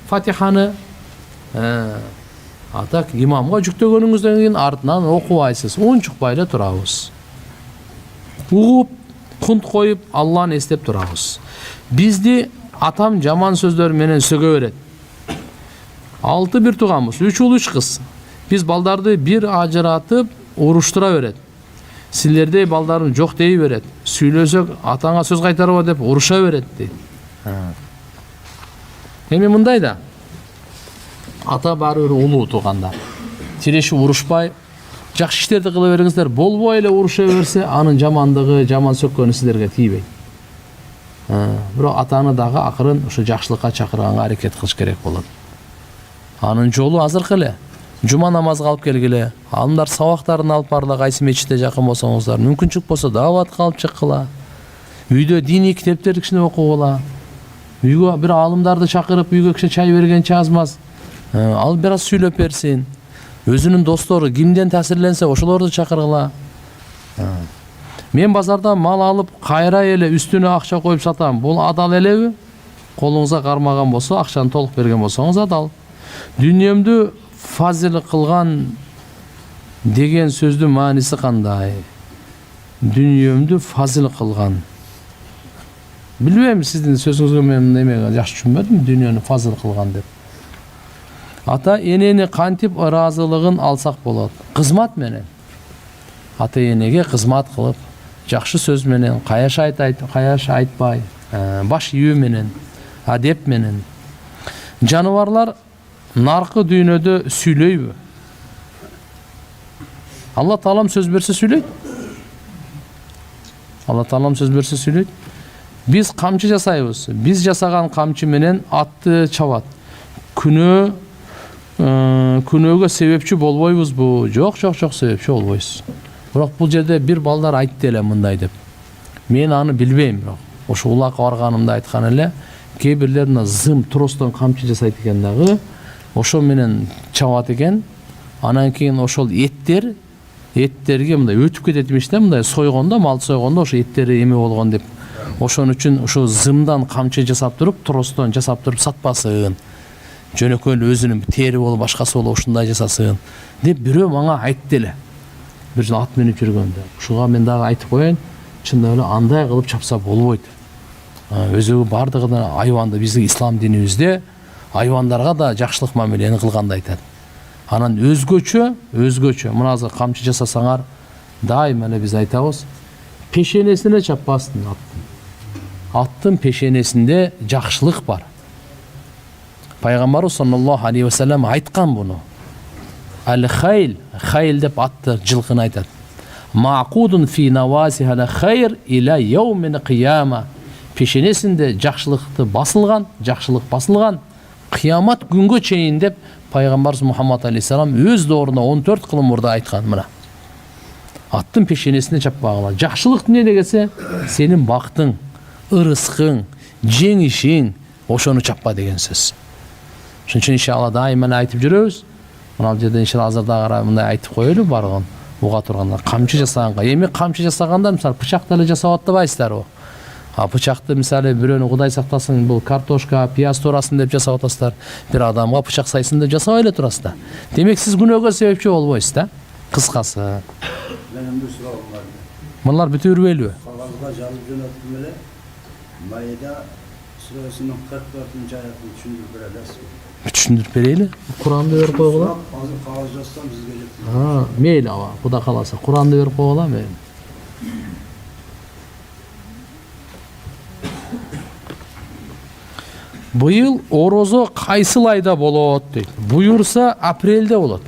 S2: Фатиханы. Так имамга жүктөгөнүңүздөн кийин артынан окубайсыз, унчукпай эле турабыз. Угуп, кунт коюп, Алланы эстеп турабыз. Бизди атам жаман сөздөр менен сөгө берет. 6 бир туганбыз, 3 уул 3 кыз. Биз балдарды бир ажыратып, уруштура берет. Силердей балдарым жок дей берет. Сүйлөсөк атаңа сөз кайтарба деп уруша берет дейт. Эми мындай да. Ата баары бир улуу туганда. Тирешип урушпай, жакшы иштерди кыла бериңиздер. Болбой эле уруша берсе, анын жамандыгы, жаман сөккөнү силерге тийбейт. Бирок атаны дагы акырын ушу жакшылыкка чакырганга аракет кылыш керек болот. Анын жолу азыркы эле. Жума намазга алып келгиле. Андар сабактарын алып барла, кайсы мечитте жакын болсоңуздар, мүмкүнчүлүк болсо даватка алып чыккыла. Үйдө диний китептерди кичине окугула. Үйгө бир алымдарды чакырып, үйгө киши чай бергенче азмаз. Ал бир аз сүйлөп берсин. Өзүнүн достору кимден таасирленсе, ошолорду чакыргыла. Мен базардан мал алып, кайра эле үстүнө акча коюп сатам. Бул адал элеби? Колуңузга кармаган болсо, акчаны толук берген болсоңуз адал. Дүйнөмдү фазил кылган деген сөздүн мааниси кандай? Дүйнөмдү фазил кылган. Билбейм, сиздин сөзүңүзгө мен немеге жакшы түшүнбөдүм, дүйнөнү фазил кылган деп. Ата энени кантип ыраазылыгын алсак болот? Кызмат менен. Ата энеге кызмат кылып, жакшы сөз менен, каяш айтпай, баш ийүү менен, адеп менен. Жаныбарлар наркы дүйнөдө сүйлөйбү? Алла Таалам сөз берсе сүйлөйт. Алла Таалам сөз берсе сүйлөйт. Биз камчы жасайбыз. Биз жасаган камчы менен атты чабат. Күнөөгө себепчи болбойбузбу? Жок, себепчи болбойбуз. Бирок бул жерде бир балдар айтты эле мындай деп. Мен аны билбейм, бирок ошо улакка барганымда айткан эле, кээ бирлер зым тростон камчы жасайт экен дагы. Ошо менен чабат экен. Анан кийин ошол эттерге мындай өтүп кетет имиш да, мындай сойгондо, малды сойгондо ошо эттери эме болгон деп. Ошон үчүн ошо зымдан камчы жасап туруп, тростон жасап туруп сатпасын. Жөнөкөй өзүнүн тери болуп, башкасы болуп ушундай жасасын деп бирөө мага айтты эле. Бир жыл ат менеп жүргөндө. Ушуга мен дагы айтып коеюн, чындап эле андай кылып чапса болбойт. Өзү бардыгына айванды биздин ислам динибизде айвандарга да жакшылык мамилени кылганды айтат. Анан өзгөчө мына азыр камчы жасасаңар, дайыма эле биз айтабыз, пешенесине чаппасын аттын. Аттын пешенесинде жакшылык бар. Пайгамбарыбыз саллаллаху алейхи ва саллям айткан буну. Ал-хайл, хайл деп атты жылкыны айтат. Мaqudun fi nawasiha khayr ila yawmin qiyama. Пешенесинде жакшылыкты басылган, жакшылык басылган, кыямат күнгө чейин деп Пайгамбарыбыз Мухаммад алейхиссалам өз дооруна 14 кылым мурда айткан мына. Аттын пешенесине чаппагыла. Жакшылык эмне келсе, сенин бактың, ырыскың, жеңишиң, ошону чаппа деген сөз. Ошон үчүн иншалла дайыма айтып жүрөбүз. Мына жерде иншалла азырда карап мындай айтып коелу барган. Уга тургандар камчы жасаганга, эми камчы жасагандар мисалы бычак деле жасап атпайсыздарбы? Бычакты мисалы бирөөнү Кудай сактасын, бул картошка, пияз турасын деп жасап атасыздар. Бир адамга бычак сайсын деп жасабай эле турасыздар. Демек сиз күнөөгө себепчи болбойсуз да. Кыскасы.
S3: Benim bir sıram var.
S2: Мыналар бүтө үрбөйлүбү?
S3: Kavazga canlı yönetim ile Maide suresinin 44. ayetini düşündürüp verelim.
S2: Түшүндүрүп берейли. Куранды берип койгула.
S3: Hazır kavaz yazsam sizge getirdim.
S2: Мейли аба, Кудай кааласа. Куранды берип койгула мейли. Быйыл орозо кайсыл айда болот дейт. Буюрса апрелде болот.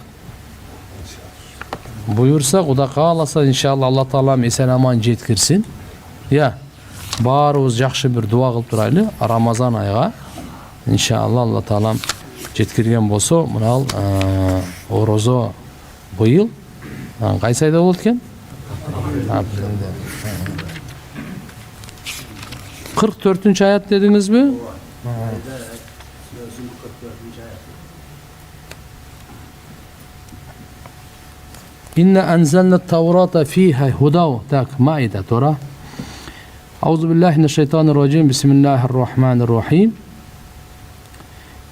S2: Буюрса Кудай кааласа иншалла Алла Таалам эсен аман жеткирсин. Я, баарыбыз жакшы бир дуа кылып турайлы Рамазан айга. Иншалла Алла Таалам жеткирген болсо, мынал орозо быйыл кайсы айда болот экен? Апрелде. 44-cü ayet dediniz mi?
S3: Maide suresinin 44. ayeti.
S2: İnne enzelne tevrata fiha hudav. Tak, Maide tora. Euzubillahimineşşeytanirracim. Bismillahirrahmanirrahim.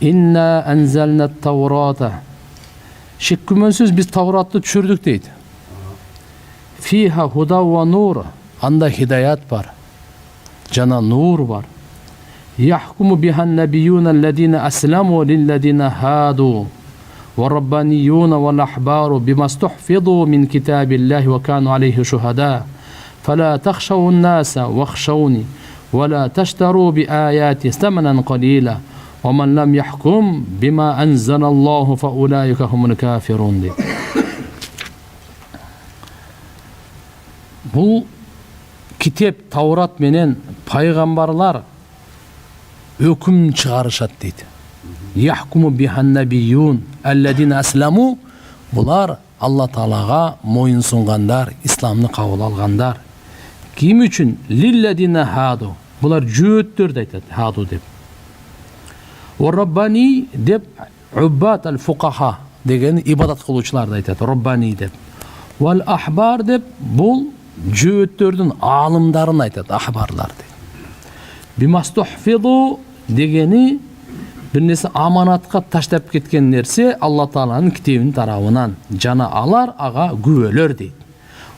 S2: İnne enzelne tevrata. Şıkkümönsüz biz Tavrat'ta düşürdük deydi. Fiha hudav ve nur. Anda hidayet var. Cana nur var. Yahkumu bihan nebiyyûnellezîne eslemû lillezîne hâdû ve rabbaniyûne vel ahbâru bimastuhfidû min kitâbillâhi ve kânû aleyhi şuhadâ felâ tehşavun nâse vehşavni ve lâ teşterû bi âyâti semenen qalîlâ ve men lem yahkum bima enzelallahu fe ulâike humul kâfirûn diye. Bu kitap Tavrat menen paygambarlar hüküm çıkarışat deydi. Yahkumu bihan nebiyyun ellezine eslemu. Bular Allah Taala'ga moyun sunganlar, İslam'ını kabul alganlar. Kim üçün? Lillezine hadu. Bular cüğüttür deydi, hadu dep. Ve Rabbani dep ubbat el fukaha degen ibadat kılıçlar deydi, Rabbani dep. Vel ahbar dep bul cüğüttürdün alımlarını aytadi, ahbarlar deydi. Bimastuhfidu degeni bir nesi amanatqa taştap ketken nerse Allah Taala'nın kitabının tarafından jana alar aga güvölөр deydi.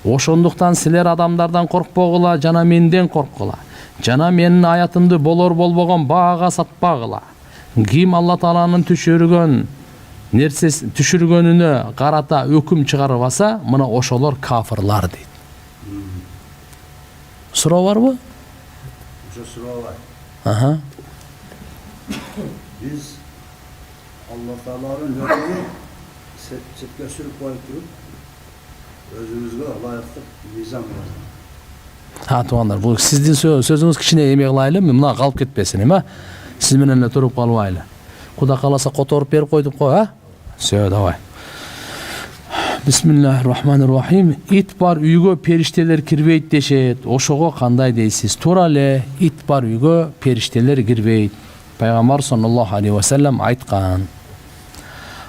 S2: Oşonduktan siler adamlardan korkpogula, jana menden korkgula. Jana menin ayatımды bolor bolbogon baaga satpagıla. Kim Allah Taala'nın düşürgönüne karata hüküm çıkarıbasa, mına oşolor kafirlar deydi. Soru var mı?
S3: Şu sıra var.
S2: Aha.
S3: Biz Allah Teala'nın hükmünü sepke sürüp koyup durup özümüzge layıklı nizam yazdık.
S2: Ha tuğanlar, bu sizdin sözünüz kişine emeği laylı mı? Buna kalıp ketmesin mi? Siz menenle turup kalıbaylı. Kuda kalasa kotorup berip koyduk koy ha? Söyle davay. Bismillahirrahmanirrahim. İt bar üygö perişteler kirbeyt deşet. Oşogo kanday deysiz. Turale it bar üygö perişteler girbeyt. Peygamber sallallahu aleyhi ve sellem aytkan.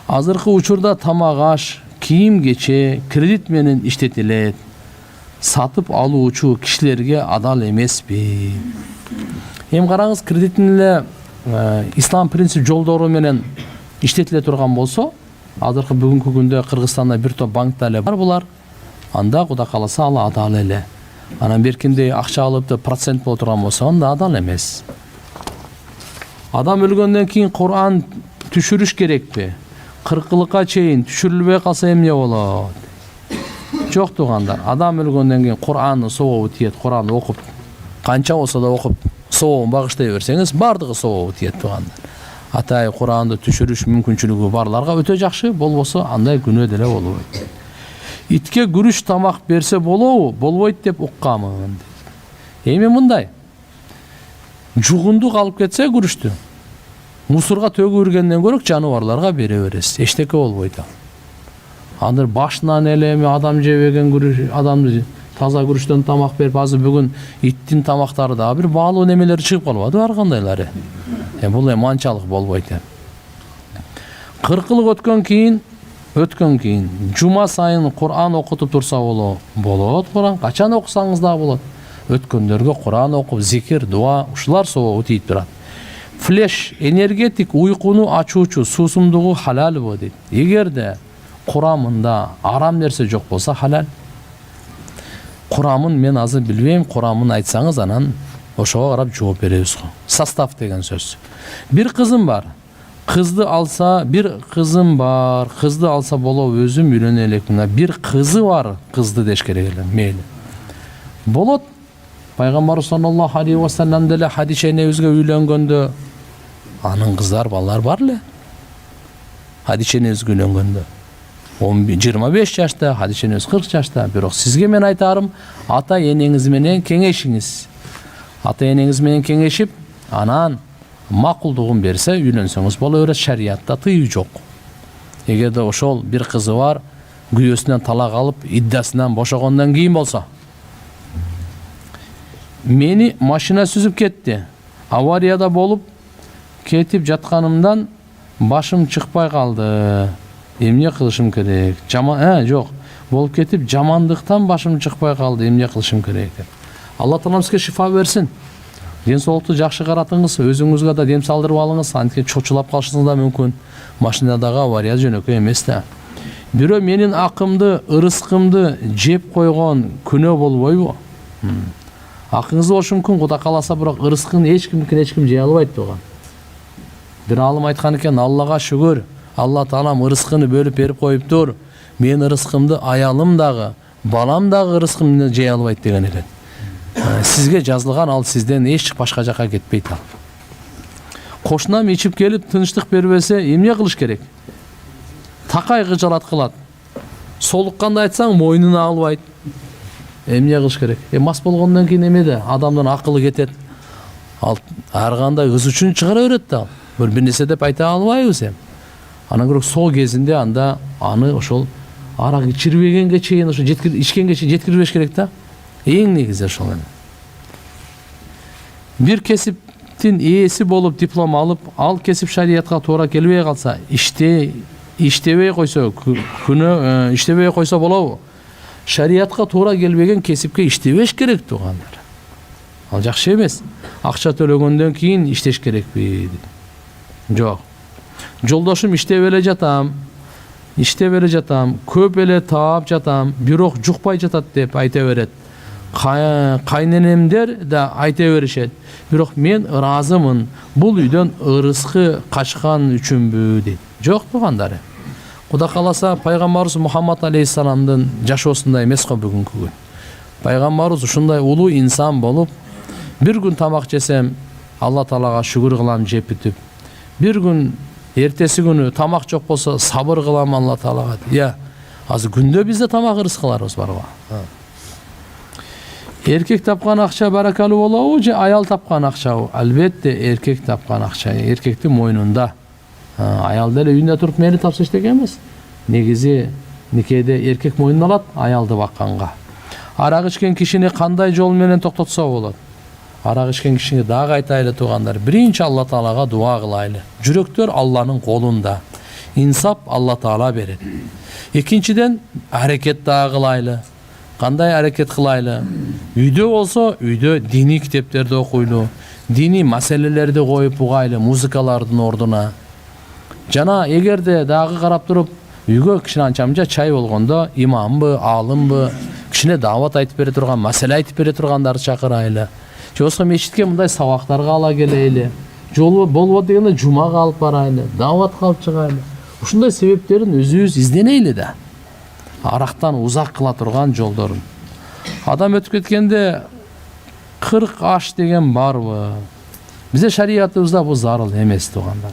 S2: Azırkı uçurda tamagaş, kiyim geçe, kredit menen işletilet. Satıp alı uçu kişilerge adal emes bi. Hem qarаңыз kreditinle İslam prinsip joldoru menen işletile turgan bolsa, azırkı bugünkü günde Kırgızstanda bir top banklar var bular. Anda Kuda kalasa ala adal ele. Ana berkinde akça alıp da prosent bol turgan bolsa, onda adal emes. Adam ölgönden keyin Kur'an düşürüş gerek mi? 40'lığa çeyin düşürülbey kalsa emne bolat? Çok tuğanlar. Adam ölgönden keyin Kur'an'ı soğuğu tiyet, Kur'an'ı okup, kança olsa da okup, soğuğun bağışlayıverseniz, bardığı soğuğu tiyet tuğanlar. Hatay Kur'an'da düşürüş mümkünçülüğü barlarga öte jakşı, bolbosa anday günö dele bolboyt. İtke gürüş tamak berse bolboyt dep ukkamın. Emin mınday. Juğundu kalıp ketse gürüştü. Musurga tөгүргенден көрөк жаныбарларга бере бересиз. Эчтеке болбойт. Аныр башынан эле адам жебеген гүрүш, адамды таза гүрүштөн тамак берип, азыр бүгүн иттин тамактары да бир баалуу немелери чыгып калбады ар кандайлары. Бул манчалык болбойт. 40 yıl өткөн кийин жума сайын Кур'ан окутуп турса болот. Кур'ан качан окусаңыз да болот. өткөндөргө Кур'ан окуп, зикир, дуа, ушулар сабабы тийип турат. Флеш, энергетик уйкуну ачуучу суусундугу халалбы дейт. Эгерде курамында арам нерсе жок болсо халал. Курамын мен азыр билбейм, курамын айтсаңыз анан ошого карап жооп беребиз го. Состав деген сөз. Бир кызым бар. Кызды алса, бир кызым бар. Кызды алса боло өзүм үйлөнө элекмин. Бир кызы бар, кызды деш керек эле. Мейли. Болот. Пайгамбар саллаллаху алейхи ва саллям деле Хадиша энебизге үйлөнгөндө анын кыздар, балдар бар эле. Хадиша энебизге үйлөнгөндө 25 жашта, Хадиша энебиз 40 жашта. Бирок сизге мен айтарым, ата энеңиз менен кеңешиңиз. Ата энеңиз менен кеңешип, анан макулдугун берсе үйлөнсөңүз боло берет, шариатта тыюу жок. Эгерде ошол бир кызы бар, күйөөсүнөн талак алып, иддасынан бошогондон кийин болсо, мени машина сүзүп кетти. Аварияда болуп кетип жатканымдан башым чыкпай калды. Эмне кылышым керек? Жок. Болуп кетип жамандыктан башым чыкпай калды. Эмне кылышым керек деп. Алла Таалам сизге шифа берсин. Ден соолукту жакшы каратыңыз, өзүңүзгө да дем салдырып алыңыз. Антип чочулап калышыңыз да мүмкүн. Машинадагы авария жөнөкөй эмес да. Бирөө менин акымды, ырыскымды жеп койгон күнөө болбойбу? Акыңыз болушу мүмкүн, Кудай кааласа, бирок ырыскын эч ким жей албайт туган. Бир алым айткан экен, Аллага шүгүр, Алла Таалам ырыскыны бөлүп берип коюптур. Мен ырыскымды аялым дагы, балам дагы ырыскымды жей албайт деген экен. Сизге жазылган, ал сизден эч башка жака кетпейт ал. Кошунам ичип келип тынчтык бербесе, эмне кылыш керек? Такай кыжалат кылат. Солукканды айтсаң мойнуна албайт. Эмне кылыш керек? Мас болгондон кийин эмеде? Адамдын акылы кетет. Ал ар кандай кыз үчүн чыгара берет да. Бир нерсе деп айта албайбыз эми. Анан көрөк сол кезинде анда аны ошол арак ичирбегенге чейин, ошо ичкенге чейин жеткирбеш керек да. Эң негизи ошол эми. Бир кесиптин ээси болуп диплом алып, ал кесип шариятка туура келбей калса, иштебей койсо, иштебей койсо болобу? Шариятка туура келбеген кесипке иштебеш керек туугандар. Ал жакшы эмес. Акча төлөгөндөн кийин иштеш керекпи? Жок. Жолдошум иштеп эле жатам, көп эле таап жатам, бирок жукпай жатат деп айта берет. Кайненемдер да айта беришет. Бирок мен ыраазымын, бул үйдөн ырыскы качкан үчүнбү дейт. Жок туугандар. Кудай кааласа, пайгамбарыбыз Мухаммад алейхиссаламдын жашоосунда эмес го бүгүнкү күн. Пайгамбарыбыз ушундай улуу инсан болуп, бир күн тамак жесем, Алла Таалага шүгүр кылам жеп бүтүп. Бир күн эртеси күнү тамак жок болсо, сабыр кылам Алла Таалага. Азыр күндө бизде тамак ырыскыларыбыз барбы? Эркек тапкан акча баракалуу болобу же аял тапкан акчабы? Албетте эркек тапкан акча, эркектин мойнунда. Аял деле үйүндө туруп мени тапса эчтеке эмес. Негизи никеде эркек мойнуна алат аялды бакканга. Арак ичкен кишини кандай жол менен токтотсо болот? Арак ичкен кишиге дагы айтайлы туугандар, биринчи Алла Таалага дуа кылайлы. Жүрөктөр Алланын колунда. Инсап Алла Таала берет. Экинчиден аракет дагы кылайлы. Кандай аракет кылайлы? Үйдө болсо, үйдө диний китептерди окуйлу, диний маселелерди коюп угайлы, музыкалардын ордуна. Жана эгерде дагы карап туруп, үйгө кичине анча-мынча чай болгондо имамбы, алымбы, кичине даават айтып бере турган, маселе айтып бере тургандарды чакырайлы. Же болсо мечитке мындай сабактарга ала келели. Жолу болбот дегенде жумага алып барайлы, дааватка алып чыгайлы. Ушундай себептерин өзүбүз изденейли да. Арактан узак кыла турган жолдорун. Адам өтүп кеткенде 40 аш деген барбы? Бизде шариятыбызда бул зарыл эмес туугандар.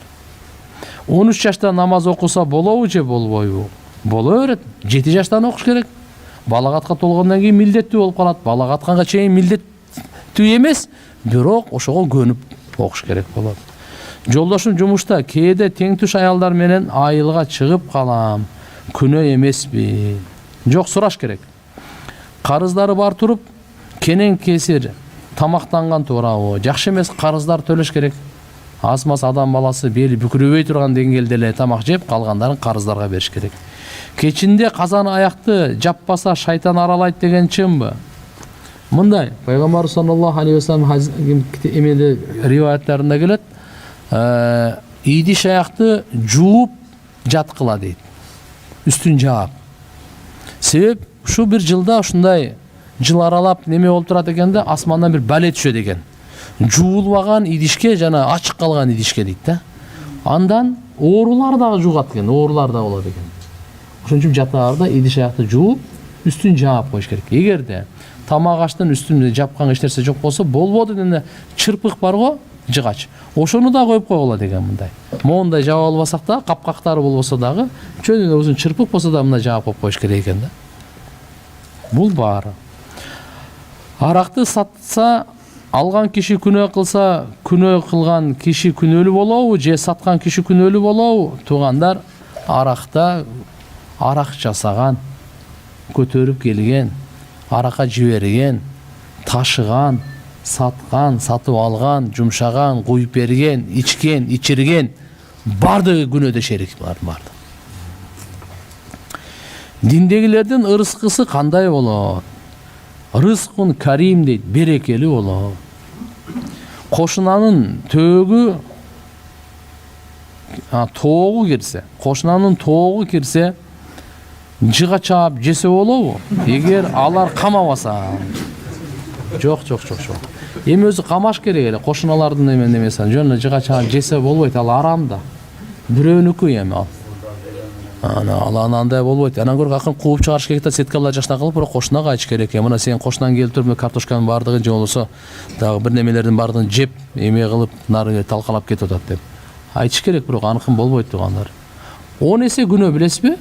S2: 13 жашта намаз окуса болобу же болбойбу? Боло берет. 7 жаштан окуш керек. Балагатка толгондон кийин милдеттүү болуп калат. Балагатканга чейин милдеттүү эмес, бирок ошого көнүп окуш керек болот. Жолдошум жумушта кээде теңтүш аялдар менен айылга чыгып калам. Күнөө эмеспи? Жок, сураш керек. Карыздары бар туруп, кенен кесир тамактанган туурабы? Жакшы эмес, карыздар төлөш керек. Аз-маз адам баласы бели бүкүрөбөй турган деңгээлде эле тамак жеп, калгандарын карыздарга бериш керек. Кечинде казан аякты жаппаса шайтан аралайт деген чынбы? Мындай, пайгамбар саллаллаху алейхи ва саллям эмеле риваяттарында келет, идиш аякты жууп жаткыла дейт. Үстүн жаап. Себеп ушу бир жылда ушундай жыл аралап неме болуп турат экен да, асмандан бир бале түшөт экен. Жуулбаган идишке жана ачык калган идишке дейт да. Андан оорулар дагы жугат экен, оорулар да болот экен. Ошон үчүн жатаарда идиш аякты жууп, үстүн жаап коюш керек. Эгерде тамак аштын үстүн жапкан эч нерсе жок болсо, болбоду дене чырпык бар го, жыгач. Ошону да коюп койгула деген мындай. Моундай жаап албасак да, капкактары болбосо дагы, чөөн эле узун чырпык болсо да мындай жаап коюп коюш керек экен да. Бул баары. Аракты сатса, алган киши күнөө кылса, күнөө кылган киши күнөөлүү болобу, же саткан киши күнөөлүү болобу? Туугандар, аракта арак жасаган, көтөрүп келген, аракка жиберген, ташыган, саткан, сатып алган, жумшаган, куюп берген, ичкен, ичирген бардыгы күнөөдө шерик бар. Диндегилердин ырыскысы кандай болот? Рызкун карим дейт, берекелүү болот. Кошунанын тоогу кирсе, кошунанын тоогу кирсе, жыга чаап жесе болобу? Эгер алар камабаса. Жок. Эми өзү камаш керек эле, кошуналардын эмеси. Жөн эле жыга чаап жесе болбойт, ал арам да. Бирөөнүкү эми ал. Андай болбойт. Анан көрүп акын кууп чыгарыш керек да, сеткалар жашына кылып, бирок кошунага айтыш керек. Мына сен кошунан келип туруп, картошканын бардыгын же болсо, дагы бир немелердин бардыгын жеп, эме кылып, нары талкалап кетип атат деп. Айтыш керек, бирок аныкын болбойт туугандар. 10 эсе күнөө билесизби?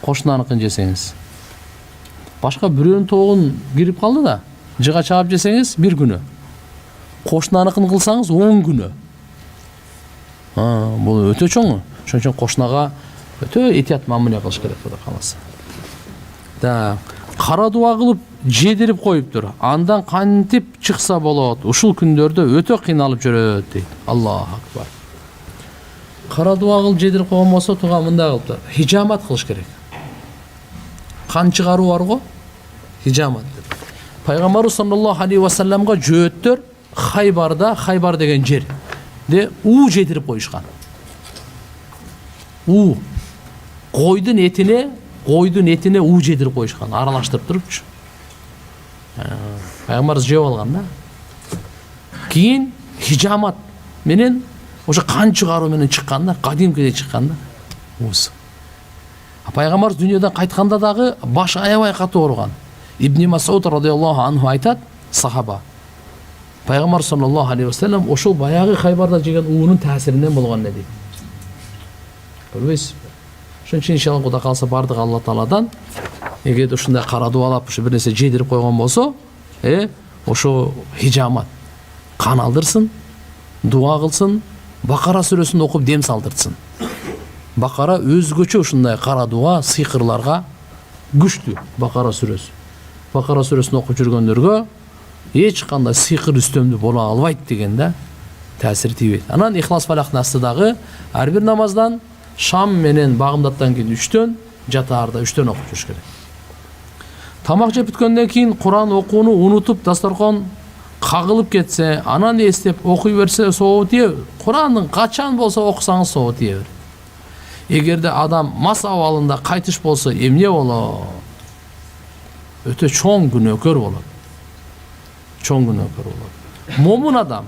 S2: Кошунаныкын жесеңиз. Башка бирөөнүн тоогун кирип калды да, жыга чаап жесеңиз 1 күнөө. Кошунаныкын кылсаңыз 10 күнөө. Бул өтө чоң. Ошон үчүн кошунага өтө этият мамиле кылыш керек Кудай кааласа. Да, кара дуа кылып жедирип коюптур. Андан кантип чыкса болот? Ушул күндөрдө өтө кыйналып жүрөт дейт. Аллаху акбар. Кара дуа кылып жедирип койгон болсо, туга мындай кылыптыр. Хижамат кылыш керек. Кан чыгаруу бар го? Хижамат. Пайгамбар саллаллаху алейхи ва салламга жөөттөр Хайбар деген жерде жедирип коюшкан. Койдун этине жедирип коюшкан, аралаштырып турупчу. Пайгамбар жеп алган да. Кийин хижамат менен ошо кан чыгаруу менен чыккан да, кадимкиде чыккан да. Пайгамбар дүйнөдөн кайтканда дагы баш аябай катуу ооруган. Ибн Масуд радиаллаху анху айтат, сахаба. Пайгамбар саллаллаху алейхи ва саллям ошол баягы Хайбарда жеген уунун таасиринен болгон дейт. Көрбөйсүзбү? Ошон үчүн иншалла Кудай кааласа бардыгы Алла Тааладан, эгерде ушундай кара дуалап ушу бир нерсе жедирип койгон болсо, ошо хижамат кан алдырсын, дуа кылсын, Бакара сүрөсүн окуп дем салдыртсын. Бакара өзгөчө ушундай кара дуа сыйкырларга күчтүү. Бакара сүрөсүн окуп жүргөндөргө эч кандай сыйкыр үстөмдүү боло албайт дегенде таасир тийбейт. Анан Ихлас Фалах Насты дагы ар бир намаздан шам менен багымдаттан кийин 3төн, жатаарда 3төн окуп жүрүш керек. Тамак жеп бүткөндөн кийин Куран окууну унутуп, дасторкон кагылып кетсе, анан эстеп окуй берсе соо тие. Курандын качан болсо окусаңыз соо тие. Эгерде адам мас абалында кайтыш болсо, эмне болот? Өтө чоң күнөөкөр болот. Момун адам,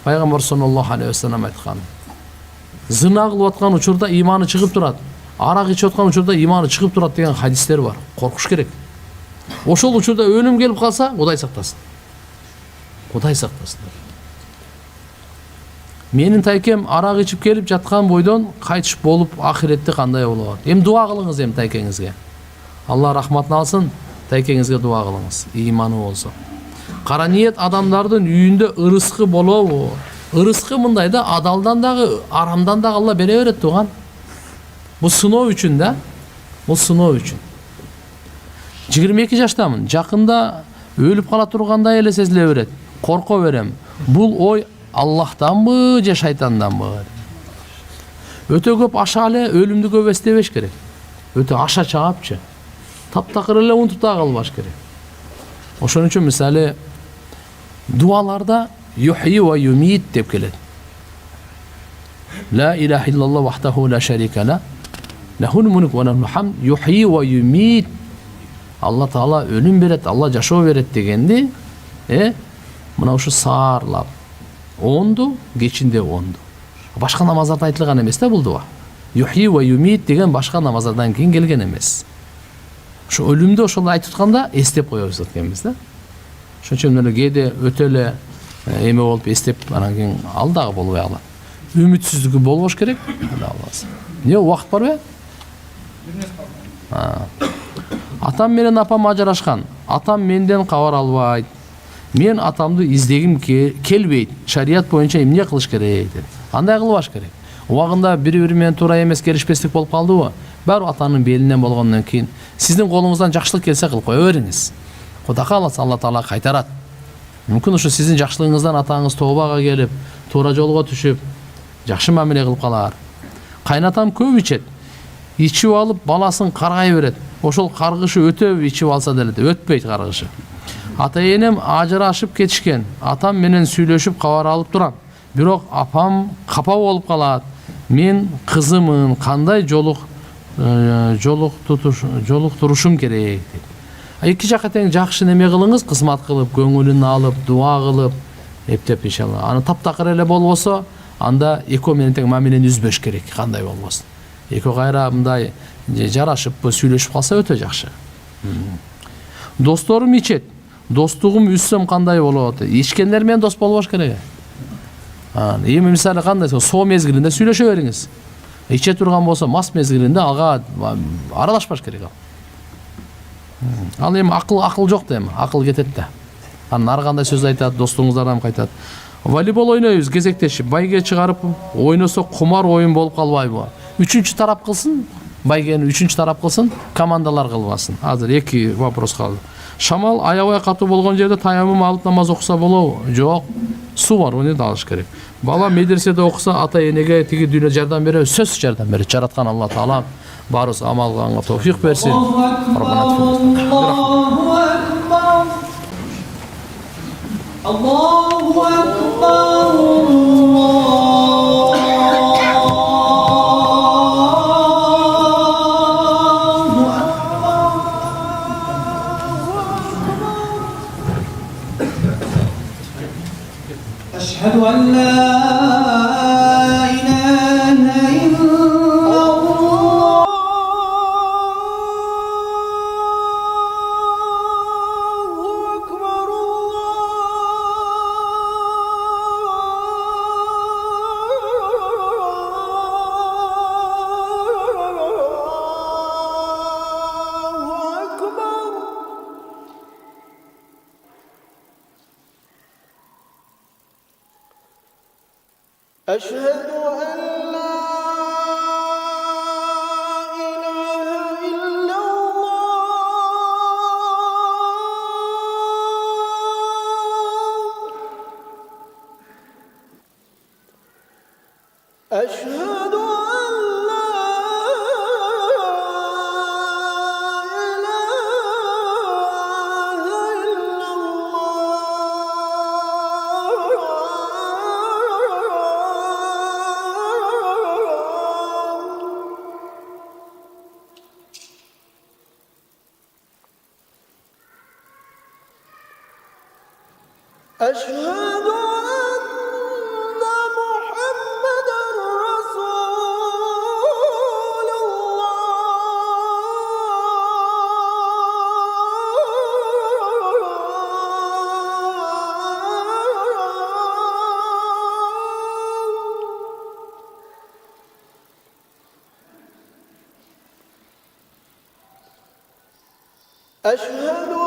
S2: Пайгамбар саллаллаху алейхи ва саллям айткан, зына кылып аткан учурда иманы чыгып турат, арак ичип аткан учурда иманы чыгып турат деген хадистер бар. Коркуш керек. Ошол учурда өлүм келип калса, Кудай сактасын. Менин тайкем арак ичип келип жаткан бойдон кайтыш болуп ахиретте кандай болот? Дуа кылыңыз тайкеңизге. Алла рахматын алсын, тайкеңизге дуа кылыңыз, иманы болсо. Кара ниет адамдардын үйүндө ырыскы болобу? Ырыскы мындай да, адалдан дагы, арамдан дагы Алла бере берет туган. Бул сыноо үчүн да. Бул сыноо үчүн. 22 жаштамын. Жакында өлүп кала тургандай эле сезиле берет. Корко берем. Бул ой Аллахтанбы же шайтанданбы? Өтө көп аша эле өлүмдү көп эстебеш керек. Өтө аша чаапчы. Таптакыр эле унутуп да калбаш керек. Ошон үчүн мисалы дуаларда юхи ва юмит деп келет. La ilahe illallah vahdahu la şerike la. Lehul mulk ve lehul hamd yuhyi ve yumit. Allah Taala ölüm beret, Allah жашоо берет дегенди, мына ушу саарлап онду, кечинде онду. Башка намаздарда айтылган эмес да бул дуа. Yuhyi ve yumit деген башка намаздардан кийин келген эмес. Ошо өлүмдү ошол айтып атканда эстеп коебуз экенбиз да. Ошон үчүн эле кээде өтө эле эме болуп эстеп анан кийин ал дагы болбой калат. Үмүтсүздүгү болбош керек. Не убакыт барбы? Атам менен апам ажырашкан. Атам менден кабар албайт. Мен атамды издегим келбейт. Шарият боюнча эмне кылыш керек? Кандай кылбаш керек? Убагында бири-бири менен туура эмес келишпестик болуп калдыбы? Баары атанын белинен болгондон кийин сиздин колуңуздан жакшылык келсе кылып кое бериңиз. Кудай кааласа Алла Таала кайтарат. Мүмкүн ошо сиздин жакшылыгыңыздан атаңыз тообага келип, туура жолго түшүп, жакшы мамиле кылып калар. Кайнатам көп ичет. Ичип алып баласын каргай берет. Ошол каргышы өтөп ичип алса деле өтпөйт каргышы. Ата-энем ажырашып кетишкен. Атам менен сүйлөшүп кабар алып турам. Бирок апам капа болуп калат. Мен кызымын, кандай жолуктурушум керек? Эки жакка тең жакшы неме кылыңыз, кызмат кылып, көңүлүн алып, дуа кылып, эптеп иншалла. Аны таптакыр эле болбосо, анда экөө менен тең мамилени үзбөш керек, кандай болбосун. Экөө кайра мындай жарашып, сүйлөшүп калса өтө жакшы. Досторум ичет. Достугум үзсөм кандай болот? Ичкендер менен дос болбош керек. Эми мисалы кандай, соо мезгилинде сүйлөшө бериңиз. Иче турган болсо, мас мезгилинде ага аралашпаш керек ал. Ал эми акыл жок да эми, акыл кетет да. Анан ар кандай сөз айтат, достуңуздардан кайтат. Волейбол ойнойбуз кезектешип, байге чыгарып ойносо кумар оюн болуп калбайбы? Үчүнчү тарап кылсын, байгени үчүнчү тарап кылсын, командалар кылбасын. Азыр эки вопрос калды. Шамал аябай катуу болгон жерде таямым алып намаз окуса болобу? Жок. Суу бар, оны да алыш керек. Бала медреседе окуса, ата-энеге тиги дүйнө жардам берет, сөзсүз жардам берет. Жараткан Алла Таала барыбыз амал кылганга товфик берсин. Allahu Ekber. أشهد أن لا إله إلا الله. أكبر. أشهد أن لا إله إلا الله. أشهد أن لا أشهد أن محمدًا رسول الله. أشهد